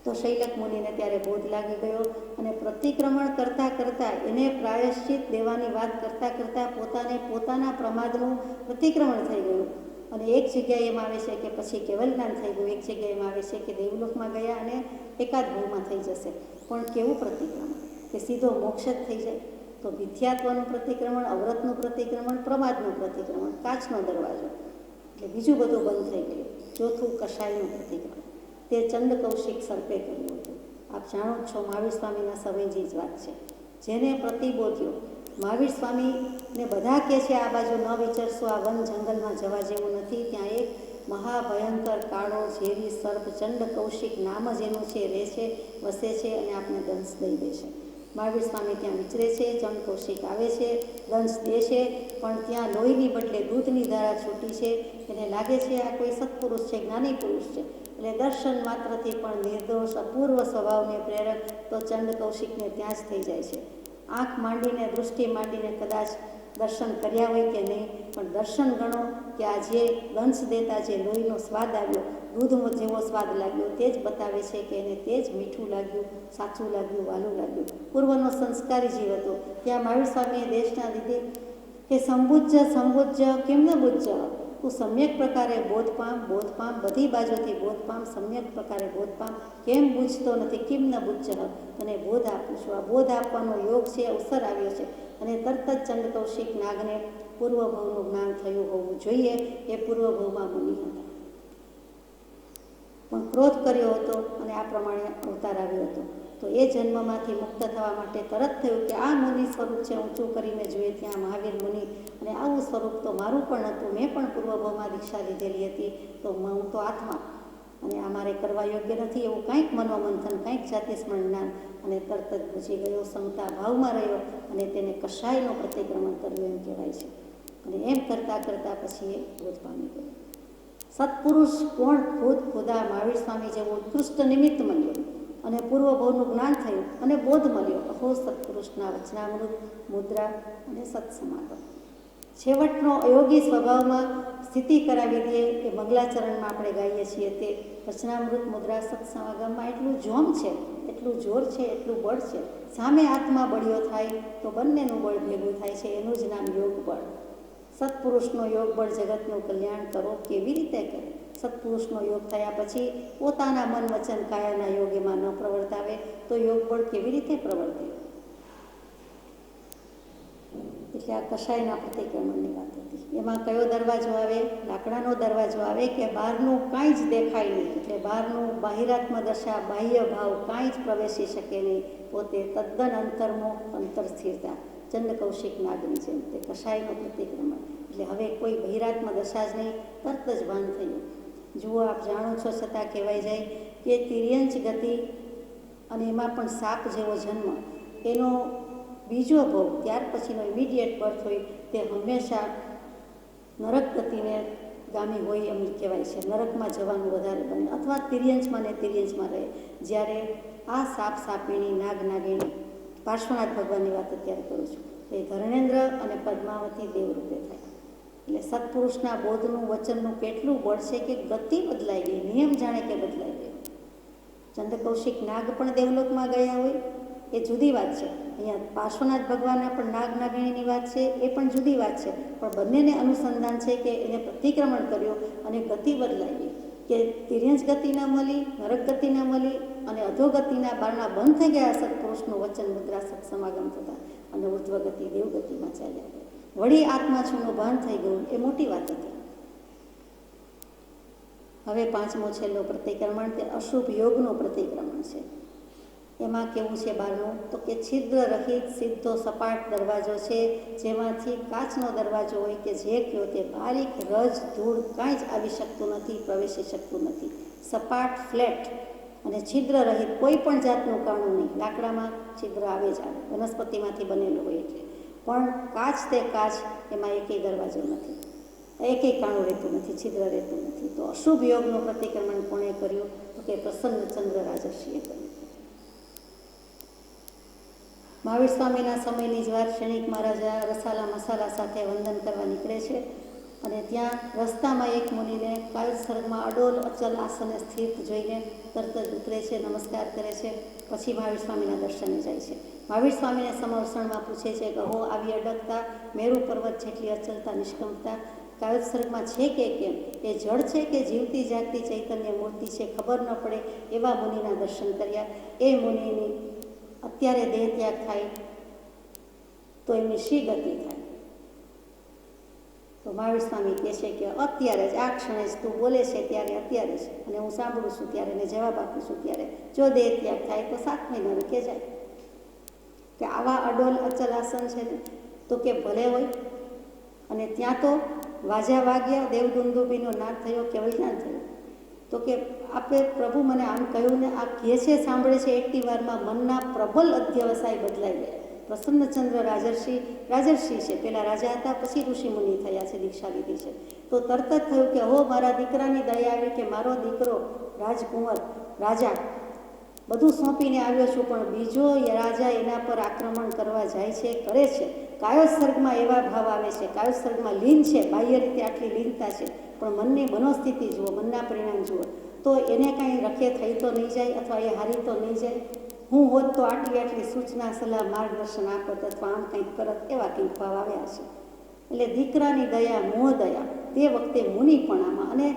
તો શૈલક મુનિને ત્યારે બોધ લાગી ગયો, અને પ્રતિક્રમણ કરતાં કરતાં એને પ્રાયશ્ચિત દેવાની વાત કરતાં કરતાં પોતાના પ્રમાદનું પ્રતિક્રમણ થઈ ગયું. અને એક જગ્યાએ એમ આવે છે કે પછી કેવલ જ્ઞાન થઈ ગયું, એક જગ્યાએ એમ આવે છે કે દેવલોકમાં ગયા અને એકાદ ભૂમાં થઈ જશે. પણ કેવું પ્રતિક્રમણ કે સીધો મોક્ષ જ થઈ જાય? તો મિથ્યાત્વનું પ્રતિક્રમણ, અવ્રતનું પ્રતિક્રમણ, પ્રમાદનું પ્રતિક્રમણ, કાચનો દરવાજો, એટલે બીજું બધું બંધ થઈ ગયું. ચોથું કષાયનું પ્રતિક્રમણ, તે ચંડ કૌશિક સર્પે કર્યું હતું. આપ જાણો જ છો, મહાવીર સ્વામીના સમયની જ વાત છે. જેને પ્રતિબોધ્યો મહાવીર સ્વામીને બધા કહે છે આ બાજુ ન વિચરશો, આ વન જંગલમાં જવા જેવું નથી, ત્યાં એક મહાભયંકર કાળો ઝેરી સર્પ ચંડ કૌશિક નામ જ એનું છે, રહે છે, વસે છે, અને આપને દંશ દઈ દેશે. મહાવીર સ્વામી ત્યાં વિચરે છે, ચંડ કૌશિક આવે છે, દંશ દે છે, પણ ત્યાં લોહીની બદલે દૂધની ધારા છૂટી છે. એને લાગે છે આ કોઈ સત્પુરુષ છે, જ્ઞાની પુરુષ છે, એટલે દર્શન માત્રથી પણ નિર્દોષ અપૂર્વ સ્વભાવને પ્રેરક તો ચંડ કૌશિકને ત્યાં જ થઈ જાય છે. આંખ માંડીને, દૃષ્ટિ માંડીને કદાચ દર્શન કર્યા હોય કે નહીં, પણ દર્શન ગણો કે આ જે દંશ દેતા જે લોહીનો સ્વાદ આવ્યો, દૂધ જેવો સ્વાદ લાગ્યો, તે જ બતાવે છે કે એને તે જ મીઠું લાગ્યું, સાચું લાગ્યું, વાલું લાગ્યું. પૂર્વનો સંસ્કારી જીવ હતો. ત્યાં મહાવીર સ્વામીએ દેશના દીધી કે સંબુજ્જ કેમ ન બુજ્જ, તું સમ્યક પ્રકારે બોધ પામ, બધી બાજુથી બોધ પામ, સમ્યક પ્રકારે બોધ પામ, કેમ બુજતો નથી, કેમ ન બુજ્જ, તને બોધ આપું છું. આ બોધ આપવાનો યોગ છે, અવસર આવ્યો છે, અને તરત જ ચંડ કૌશિક નાગને પૂર્વભવનું જ્ઞાન થયું હોવું જોઈએ. એ પૂર્વભવમાં મુનિ હતા, પણ ક્રોધ કર્યો હતો અને આ પ્રમાણે અવતાર આવ્યો હતો. તો એ જન્મમાંથી મુક્ત થવા માટે તરત થયું કે આ મુનિ સ્વરૂપ છે, ઊંચું કરીને જોઈએ ત્યાં મહાવીર મુનિ, અને આવું સ્વરૂપ તો મારું પણ હતું, મેં પણ પૂર્વભવમાં દીક્ષા લીધેલી હતી, તો હું તો આત્મા, અને આ મારે કરવા યોગ્ય નથી, એવું કંઈક મનોમંથન, કંઈક જાતિસ્મરણ જ્ઞાન, અને તરત જ ભૂજી ગયો, સમતા ભાવમાં રહ્યો, અને તેને કષાયનું પ્રતિક્રમણ કર્યું એમ કહેવાય છે. અને એમ કરતાં કરતાં પછી એ બોધ પામી ગયો. સત્પુરુષ કોણ? ખુદ ખુદા મહાવીર સ્વામી જેવો ઉત્કૃષ્ટ નિમિત્ત મળ્યો, અને પૂર્વભવનું જ્ઞાન થયું, અને બોધ મળ્યો. અહો સત્પુરુષના વચનામૃત, મુદ્રા અને સત્સમાગમ. છેવટનો અયોગી સ્વભાવમાં સ્થિતિ કરાવી દે એ મંગલાચરણમાં આપણે ગાઈએ છીએ તે વચનામૃત, મુદ્રા, સત્સમાગમમાં એટલું જોમ છે, એટલું જેટલું જોર છે એટલું બળ છે. સામે આત્મા બળ્યો થાય તો બંનેનું બળ ભેગું થાય છે, એનું જ નામ યોગ બળ. સત્પુરુષનો યોગ બળ જગતનું કલ્યાણ કરો કેવી રીતે કરે? સત્પુરુષનો યોગ થયા પછી પોતાના મન વચન કાયાના યોગ એમાં ન પ્રવર્તાવે તો યોગ બળ કેવી રીતે પ્રવર્તે? એટલે આ કષાયના પ્રતિક્રમણની વાત હતી. એમાં કયો દરવાજો આવે? લાકડાનો દરવાજો આવે કે બહારનું કાંઈ જ દેખાય નહીં, એટલે બહારનું બાહિરાત્મ દશા, બાહ્ય ભાવ કાંઈ જ પ્રવેશી શકે નહીં. પોતે તદ્દન અંતર્મુખ, અંતર સ્થિરતા, ચંદ્ર કૌશિક નાગની જેમ તે કષાયનું પ્રતિક્રમણ. એટલે હવે કોઈ બહિરાત્મ દશા જ નહીં, તરત જ ભાન થયું. જુઓ, આપ જાણો છો છતાં કહેવાય જાય કે તિર્યંચ ગતિ અને એમાં પણ સાપ જેવો જન્મ, એનો બીજો ભોગ ત્યાર પછીનો ઇમિડિયેટ બર્થ હોય તે હંમેશા નરક ગતિને ગામી હોય એમ કહેવાય છે. નરકમાં જવાનું વધારે બને અથવા તિર્યંચમાં ને તિર્યંચમાં રહે. જ્યારે આ સાપ સાપીણી, નાગ નાગિણી, પાર્શ્વનાથ ભગવાનની વાત અત્યારે કરું છું, એ ધર્ણેન્દ્ર અને પદ્માવતી દેવરૂપે થાય. એટલે સત્પુરુષના બોધનું વચનનું કેટલું બળ છે કે ગતિ બદલાઈ ગઈ, નિયમ જાણે કે બદલાઈ ગયો. ચંદ્ર કૌશિક નાગ પણ દેવલોકમાં ગયા હોય એ જુદી વાત છે. અહીંયા પાર્શ્વનાથ ભગવાનના પણ નાગ નાગિણીની વાત છે, એ પણ જુદી વાત છે. પણ બંનેને અનુસંધાન છે કે એને પ્રતિક્રમણ કર્યું અને ગતિ બદલાઈ ગઈ, કે તિર્યંચ ગતિ ન મળી, નરક ગતિ ન મળી અને અધોગતિના બારણા બંધ થઈ ગયા સત્પુરુષનું વચન મુદ્રા સત સમાગમ થતા અને ઉર્ધ્વ ગતિ દેવગતિમાં ચાલ્યા ગયા. વળી આત્મા છુનું ભાન થઈ ગયું, એ મોટી વાત હતી. હવે પાંચમો છેલ્લો પ્રતિક્રમણ તે અશુભ યોગનું પ્રતિક્રમણ છે. એમાં કેવું છે બહારનું? તો કે છિદ્ર રહિત સીધો સપાટ દરવાજો છે, જેમાંથી કાચનો દરવાજો હોય કે જે કહો તે બારીક રજ ધૂળ કાંઈ જ આવી શકતું નથી, પ્રવેશી શકતું નથી. સપાટ, ફ્લેટ અને છિદ્ર રહિત, કોઈ પણ જાતનું કાણું નહીં. લાકડામાં છિદ્ર આવે જ આવે, વનસ્પતિમાંથી બનેલું હોય એટલે. પણ કાચ તે કાચ, એમાં એકેય દરવાજો નથી, એકેય કાણું રહેતું નથી, છિદ્ર રહેતું નથી. તો અશુભ યોગનું પ્રતિક્રમણ કોણે કર્યું? તો કે પ્રસન્નચંદ્ર રાજર્ષિએ કર્યું. મહાવીર સ્વામીના સમયની જ વાત, ક્ષણિક મહારાજા રસાલા મસાલા સાથે વંદન કરવા નીકળે છે અને ત્યાં રસ્તામાં એક મુનિને કાયોત્સર્ગમાં અડોલ અચલ આસને સ્થિર જોઈને તરત જ ઉતરે છે, નમસ્કાર કરે છે. પછી મહાવીર સ્વામીના દર્શને જાય છે. મહાવીર સ્વામીને સમવસણમાં પૂછે છે કે હો આવી અડગતા, મેરુ પર્વત જેટલી અચલતા, નિષ્કંપતા કાયોત્સર્ગમાં છે કે કેમ? એ જળ છે કે જીવતી જાગતી ચૈતન્ય મૂર્તિ છે? ખબર ન પડે એવા મુનિના દર્શન કર્યા. એ મુનિની અત્યારે દેહ ત્યાગ થાય તો એમની શી ગતિ થાય? તો મહાવીર સ્વામી કહે છે કે અત્યારે જ, આ ક્ષણે જ તું બોલે છે ત્યારે અત્યારે જ, અને હું સાંભળું છું ત્યારે ને જવાબ આપું છું ત્યારે, જો દેહ ત્યાગ થાય તો 7મી નરકે જાય. કે આવા અડોલ અચલ આસન છે ને, તો કે ભલે હોય. અને ત્યાં તો વાજા વાગ્યા, દેવદુંદુભીનો નાદ થયો, કેવળ જ્ઞાન થયું. તો કે આપણે પ્રભુ મને આમ કહ્યું ને, આ કહે છે, સાંભળે છે, એટલી વારમાં મનના પ્રબલ અધ્યવસાય બદલાઈ ગયા. પ્રસન્નચંદ્ર રાજર્ષિ છે, પહેલાં રાજા હતા, પછી ઋષિમુનિ થયા છે, દીક્ષા લીધી છે. તો તરત જ થયું કે હો મારા દીકરાની દયા આવી કે મારો દીકરો રાજકુંવર રાજા બધું સોંપીને આવ્યો છું, પણ બીજો રાજા એના પર આક્રમણ કરવા જાય છે, કરે છે. કાયોત્સર્ગમાં એવા ભાવ આવે છે, કાયોત્સર્ગમાં લીન છે, બાહ્ય રીતે આટલી લીનતા છે, પણ મનની મનોસ્થિતિ જુઓ, મનના પરિણામ જુઓ, તો એને કાંઈ રખે થઈ તો નહીં જાય અથવા એ હારી તો નહીં જાય. હું હોત તો આટલી સૂચના સલાહ માર્ગદર્શન આપત અથવા આમ કંઈક કરત, એવા કંઈક ભાવ આવ્યા છે. એટલે દીકરાની દયા, મોહ દયા તે વખતે મુનિપણામાં, અને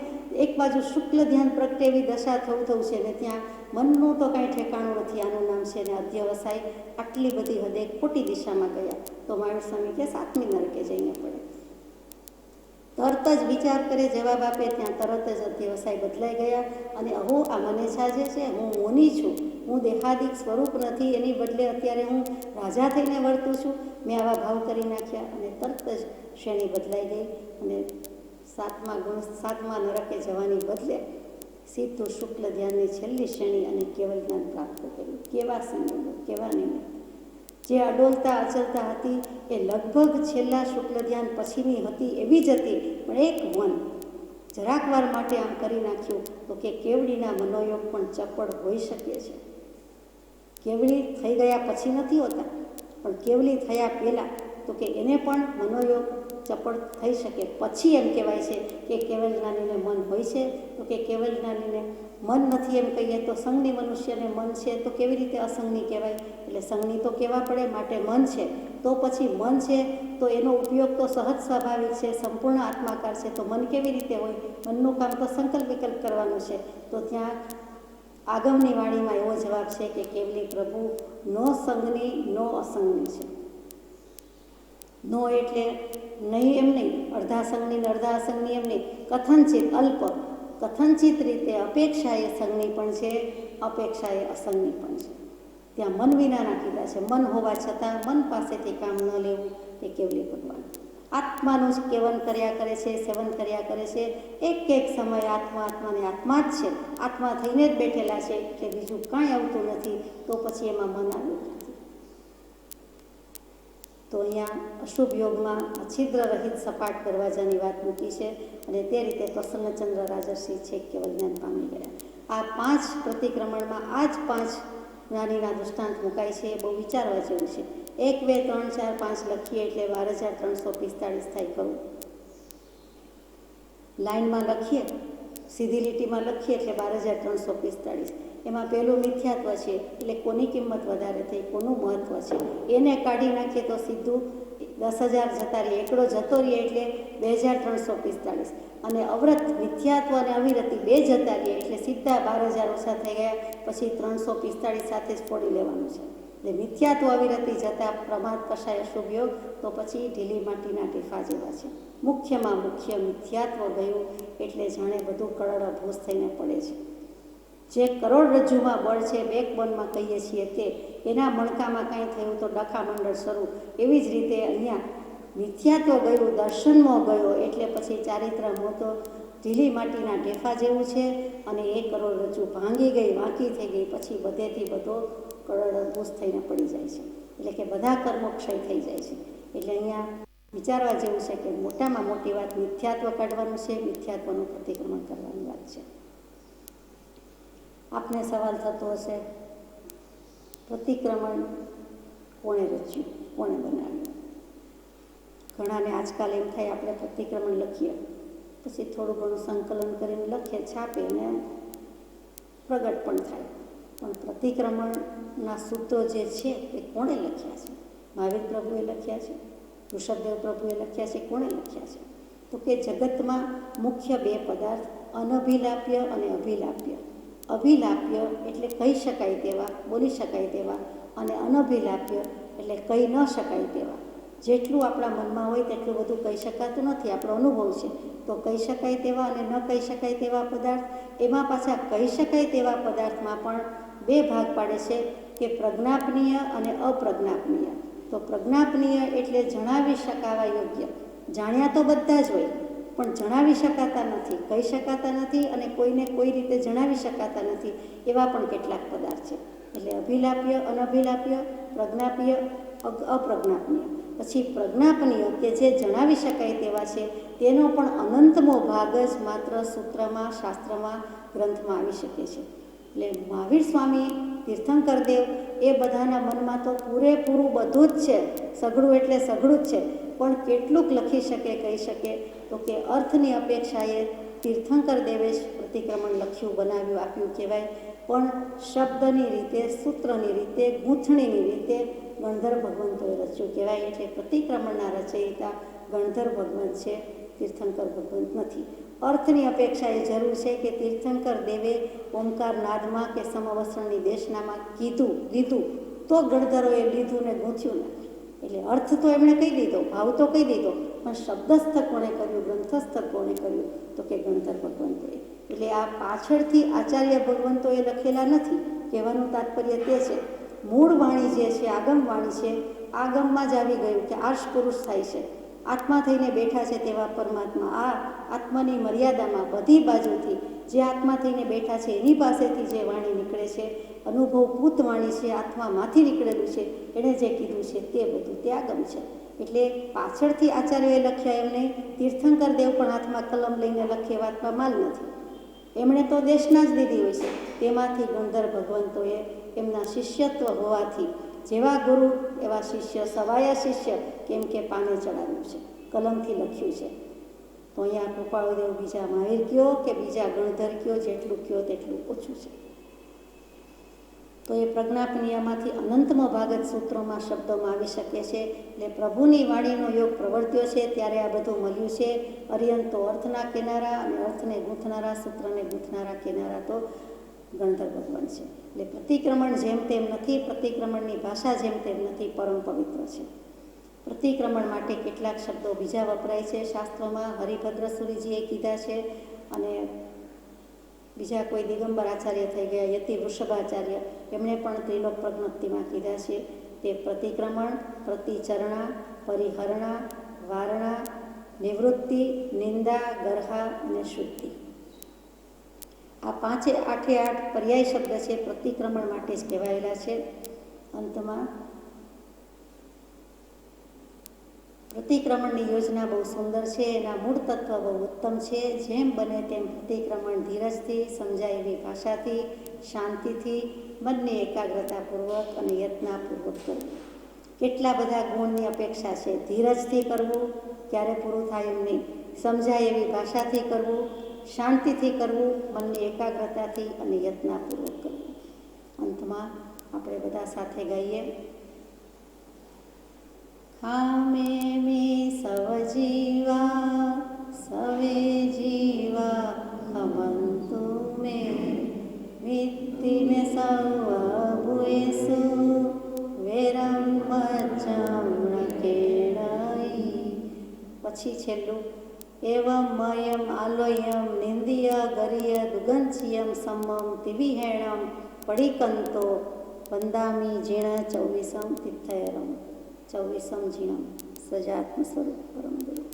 એક બાજુ શુક્લ ધ્યાન પ્રગટે એવી દશા થવું છે ને ત્યાં મનનું તો કાંઈ ઠેકાણું નથી. આનું નામ છે ને અધ્યવસાય. આટલી બધી હદે ખોટી દિશામાં ગયા તો મહાવીર સ્વામી કે 7મી નરકે જઈને પડે. તરત જ વિચાર કરે, જવાબ આપે, ત્યાં તરત જ અધ્યવસાય બદલાઈ ગયા. અને અહો આ મને સાજે છે, હું મુનિ છું, હું દેહાદિક સ્વરૂપ નથી, એની બદલે અત્યારે હું રાજા થઈને વર્તું છું. મેં આવા ભાવ કરી નાખ્યા અને તરત જ શ્રેણી બદલાઈ ગઈ અને 7મા નરકે જવાની બદલે સીધું શુક્લ ધ્યાનની છેલ્લી શ્રેણી અને કેવલ જ્ઞાન પ્રાપ્ત કર્યું. કેવા સંયોગો, કેવા નિમિત્ત! જે અડોલતા અચલતા હતી એ લગભગ છેલ્લા શુક્લ ધ્યાન પછીની હતી એવી જ હતી, પણ એક મન જરાક વાર માટે આમ કરી નાખ્યું તો કે કેવડીના મનોયોગ પણ ચપળ હોઈ શકે છે. કેવડી થઈ ગયા પછી નથી હોતા, પણ કેવલી થયા પહેલાં તો કે એને પણ મનોયોગ ચપળ થઈ શકે પછી એમ કહેવાય છે કે કેવલ જ્ઞાનીને મન હોય છે. તો કે કેવલ જ્ઞાનીને મન નથી એમ કહીએ તો સંગની મનુષ્યને મન છે તો કેવી રીતે અસંગની કહેવાય? એટલે સંગની તો કહેવા પડે, માટે મન છે. તો પછી મન છે તો એનો ઉપયોગ તો સહજ સ્વાભાવિક છે, સંપૂર્ણ આત્માકાર છે. તો મન કેવી રીતે હોય? મનનું કામ તો સંકલ્પ વિકલ્પ કરવાનું છે. તો ત્યાં આગમની વાણીમાં એવો જવાબ છે કે કેવલી પ્રભુ નો સંગની નો અસંગની છે. નો એટલે નહીં એમ નહીં, અડધા સંગની ને અડધા અસંગની એમ નહીં, કથનચિત અલ્પ, કથનચિત રીતે અપેક્ષાએ સંગની પણ છે, અપેક્ષાએ અસંગની પણ છે. ત્યાં મન વિનાના કીધા છે. મન હોવા છતાં મન પાસેથી કામ ન લેવું એ કેવલી ભગવાન. આત્માનું જ કેવન કર્યા કરે છે, સેવન કર્યા કરે છે. એક સમય આત્માને આત્મા જ છે, આત્મા થઈને જ બેઠેલા છે કે બીજું કાંઈ આવતું નથી. તો પછી એમાં મન આવ્યું નથી. તો અહીંયા અશુભ યોગમાં છિદ્ર રહિત સપાટ દરવાજાની વાત મૂકી છે અને તે રીતે પ્રસન્નચંદ્ર રાજર્ષિ છે કેવલ જ્ઞાન પામી ગયા. આ 5 પ્રતિક્રમણમાં આ જ 5 જ્ઞાનીના દૃષ્ટાંત મુકાય છે. એ બહુ વિચારવા જેવું છે. 1, 2, 3, 4, 5 લખીએ એટલે 12,345 થાય. કરું લાઈનમાં લખીએ, સીધી લીટીમાં લખીએ એટલે 12,345. એમાં પહેલું મિથ્યાત્વ છે એટલે કોની કિંમત વધારે થઈ, કોનું મહત્ત્વ છે એને કાઢી નાખીએ તો સીધું 10,000 જતા રહીએ. એકડો જતો રહીએ એટલે 2,345. અને અવ્રત મિથ્યાત્વ અને અવિરતિ 2 જતા રહીએ એટલે સીધા 12,000 ઓછા થઈ ગયા. પછી 345 સાથે જ ફોડી લેવાનું છે. એટલે મિથ્યાત્વ અવિરતિ જતાં પ્રમાદ કશાય અશુભ યોગ તો પછી ઢીલી માટીના ટીફા જેવા છે. મુખ્યમાં મુખ્ય મિથ્યાત્વ ગયું એટલે જાણે બધું કરોડભૂસ થઈને પડે છે. જે કરોડરજ્જુમાં બળ છે, બેકબોનમાં કહીએ છીએ તે, એના મણકામાં કાંઈ થયું તો ડખામંડળ શરૂ. એવી જ રીતે અહીંયા મિથ્યાત્વ ગયું, દર્શનમાં ગયો એટલે પછી ચારિત્ર મોહ તો ઢીલી માટીના ઢેફા જેવું છે. અને એ કરોડરજ્જુ ભાંગી ગઈ, વાંકી થઈ ગઈ, પછી બધેથી બધો કરોડભૂસ થઈને પડી જાય છે. એટલે કે બધા કર્મો ક્ષય થઈ જાય છે. એટલે અહીંયા વિચારવા જેવું છે કે મોટામાં મોટી વાત મિથ્યાત્વ કાઢવાનું છે, મિથ્યાત્વનું પ્રતિક્રમણ કરવાની વાત છે. આપને સવાલ થતો હશે, પ્રતિક્રમણ કોણે રચ્યું, કોણે બનાવ્યું? ઘણાને આજકાલ એમ થાય આપણે પ્રતિક્રમણ લખીએ, પછી થોડું ઘણું સંકલન કરીને લખીએ, છાપે અને પ્રગટ પણ થાય. પણ પ્રતિક્રમણના સૂત્રો જે છે એ કોણે લખ્યા છે? મહાવીર પ્રભુએ લખ્યા છે, ઋષભદેવ પ્રભુએ લખ્યા છે, કોણે લખ્યા છે? તો કે જગતમાં મુખ્ય 2 પદાર્થ અનભિલાપ્ય અને અભિલાપ્ય. અભિલાપ્ય એટલે કહી શકાય તેવા, બોલી શકાય તેવા, અને અનભિલાપ્ય એટલે કહી ન શકાય તેવા. જેટલું આપણા મનમાં હોય તેટલું બધું કહી શકાતું નથી, આપણો અનુભવ છે. તો કહી શકાય તેવા અને ન કહી શકાય તેવા પદાર્થ. એમાં પાછા કહી શકાય તેવા પદાર્થમાં પણ 2 ભાગ પાડે છે કે પ્રજ્ઞાપનીય અને અપ્રજ્ઞાપનીય. તો પ્રજ્ઞાપનીય એટલે જણાવી શકાવા યોગ્ય. જાણ્યા તો બધા જ હોય પણ જણાવી શકાતા નથી, કહી શકાતા નથી અને કોઈને કોઈ રીતે જણાવી શકાતા નથી, એવા પણ કેટલાક પદાર્થ છે. એટલે અભિલાપ્ય, અનભિલાપ્ય, પ્રજ્ઞાપ્ય, અપ્રજ્ઞાપનીય. પછી પ્રજ્ઞાપનીય કે જે જણાવી શકાય તેવા છે તેનો પણ અનંતમો ભાગ જ માત્ર સૂત્રમાં, શાસ્ત્રમાં, ગ્રંથમાં આવી શકે છે. એટલે મહાવીર સ્વામી, તીર્થંકર દેવ એ બધાના મનમાં તો પૂરેપૂરું બધું જ છે, સઘળું એટલે સઘળું જ છે. પણ કેટલુંક લખી શકે, કહી શકે? તો કે અર્થની અપેક્ષાએ તીર્થંકર દેવે જ પ્રતિક્રમણ લખ્યું, બનાવ્યું, આપ્યું કહેવાય. પણ શબ્દની રીતે, સૂત્રની રીતે, ગૂંથણીની રીતે ગણધર ભગવંતોએ રચ્યું કહેવાય. એટલે પ્રતિક્રમણના રચયિતા ગણધર ભગવંત છે, તીર્થંકર ભગવંત નથી. અર્થની અપેક્ષા એ જરૂર છે કે તીર્થંકર દેવે ઓમકાર નાદમાં કે સમવસ્ત્રણની દેશનામાં લીધું તો ગણધરોએ લીધું ને ગૂંથ્યું ને. એટલે અર્થ તો એમણે કહી દીધો, ભાવ તો કહી દીધો, પણ શબ્દસ્થ કોણે કર્યું, ગ્રંથસ્થ કોણે કર્યું? તો કે ગણધર ભગવંતોએ. એટલે આ પાછળથી આચાર્ય ભગવંતોએ લખેલા નથી, કહેવાનું તાત્પર્ય તે છે. મૂળ વાણી જે છે, આગમ વાણી છે, આગમમાં જ આવી ગયું કે આર્ષ પુરુષ થાય છે, આત્મા થઈને બેઠા છે તેવા પરમાત્મા. આ આત્માની મર્યાદામાં બધી બાજુથી જે આત્મા થઈને બેઠા છે એની પાસેથી જે વાણી નીકળે છે, અનુભવભૂત વાણી છે, આત્મામાંથી નીકળેલું છે, એણે જે કીધું છે તે બધું તે આગમ છે. એટલે પાછળથી આચાર્યોએ લખ્યા એમને તીર્થંકર દેવ પણ હાથમાં કલમ લઈને લખે વાતમાં માલ નથી. એમણે તો દેશના જ દીધી હોય છે. તેમાંથી ગણધર ભગવંતોએ એમના શિષ્યત્વ હોવાથી જેવા ગુરુ એવા શિષ્ય, સવાયા શિષ્ય કેમ કે પાને ચડાવ્યું છે. કલમથી લખ્યું છે. તો અહીંયા કૃપાળુદેવ બીજા મહાવીર કયો કે બીજા ગણધર કયો, જેટલું કયો તેટલું ઓછું છે. તો એ પ્રજ્ઞાપનિયામાંથી અનંતમો ભાગ જ સૂત્રોમાં શબ્દોમાં આવી શકે છે. એટલે પ્રભુની વાણીનો યોગ પ્રવર્ત્યો છે ત્યારે આ બધું મળ્યું છે. અર્યંતો અર્થના કેનારા અને અર્થને ગૂંથનારા, સૂત્રને ગૂંથનારા કેનારા તો ગણધર ભગવાન છે. એટલે પ્રતિક્રમણ જેમ તેમ નથી, પ્રતિક્રમણની ભાષા જેમ તેમ નથી, પરમ પવિત્ર છે. પ્રતિક્રમણ માટે કેટલાક શબ્દો બીજા વપરાય છે શાસ્ત્રોમાં. હરિભદ્ર સુરીજીએ કીધા છે અને બીજા કોઈ દિગંબર આચાર્ય થઈ ગયા, યતિ વૃષભાચાર્ય, એમણે પણ ત્રિલોક પ્રજ્ઞપ્તિમાં કીધા છે. તે પ્રતિક્રમણ, પ્રતિચરણા, પરિહરણા, વારણા, નિવૃત્તિ, નિંદા, ગરહા અને શુદ્ધિ, આ 8 પર્યાય શબ્દ છે પ્રતિક્રમણ માટે જ કહેવાયેલા છે. અંતમાં પ્રતિક્રમણની યોજના બહુ સુંદર છે, એના મૂળ તત્વ બહુ ઉત્તમ છે. જેમ બને તેમ પ્રતિક્રમણ ધીરજથી, સમજાય એવી ભાષાથી, શાંતિથી, મનની એકાગ્રતાપૂર્વક અને યત્નાપૂર્વક કરવું. કેટલા બધા ગુણની અપેક્ષા છે. ધીરજથી કરવું, ક્યારે પૂરું થાય એમ નહીં. સમજાય એવી ભાષાથી કરવું, શાંતિથી કરવું, મનની એકાગ્રતાથી અને યત્નાપૂર્વક કરવું. અંતમાં આપણે બધા સાથે ગાઈએ. ખામે મેં સવ જીવા, સવે જીવા ખમંતુ મેં, વિત્તિ મેં સવ ભૂયસુ, વેરમ વચમ કેળઈ. પછી છેલ્લું એવમ મયમ આલોયમ નિંદિય ગરિય દુગંચિયમ સમમ તિવિહેણમ પડિકંતો વંદામી જીણ 24 તીર્થયરમ. 24 જીણમ સજાત્મ સ્વરૂપ પરમ ગુરુ.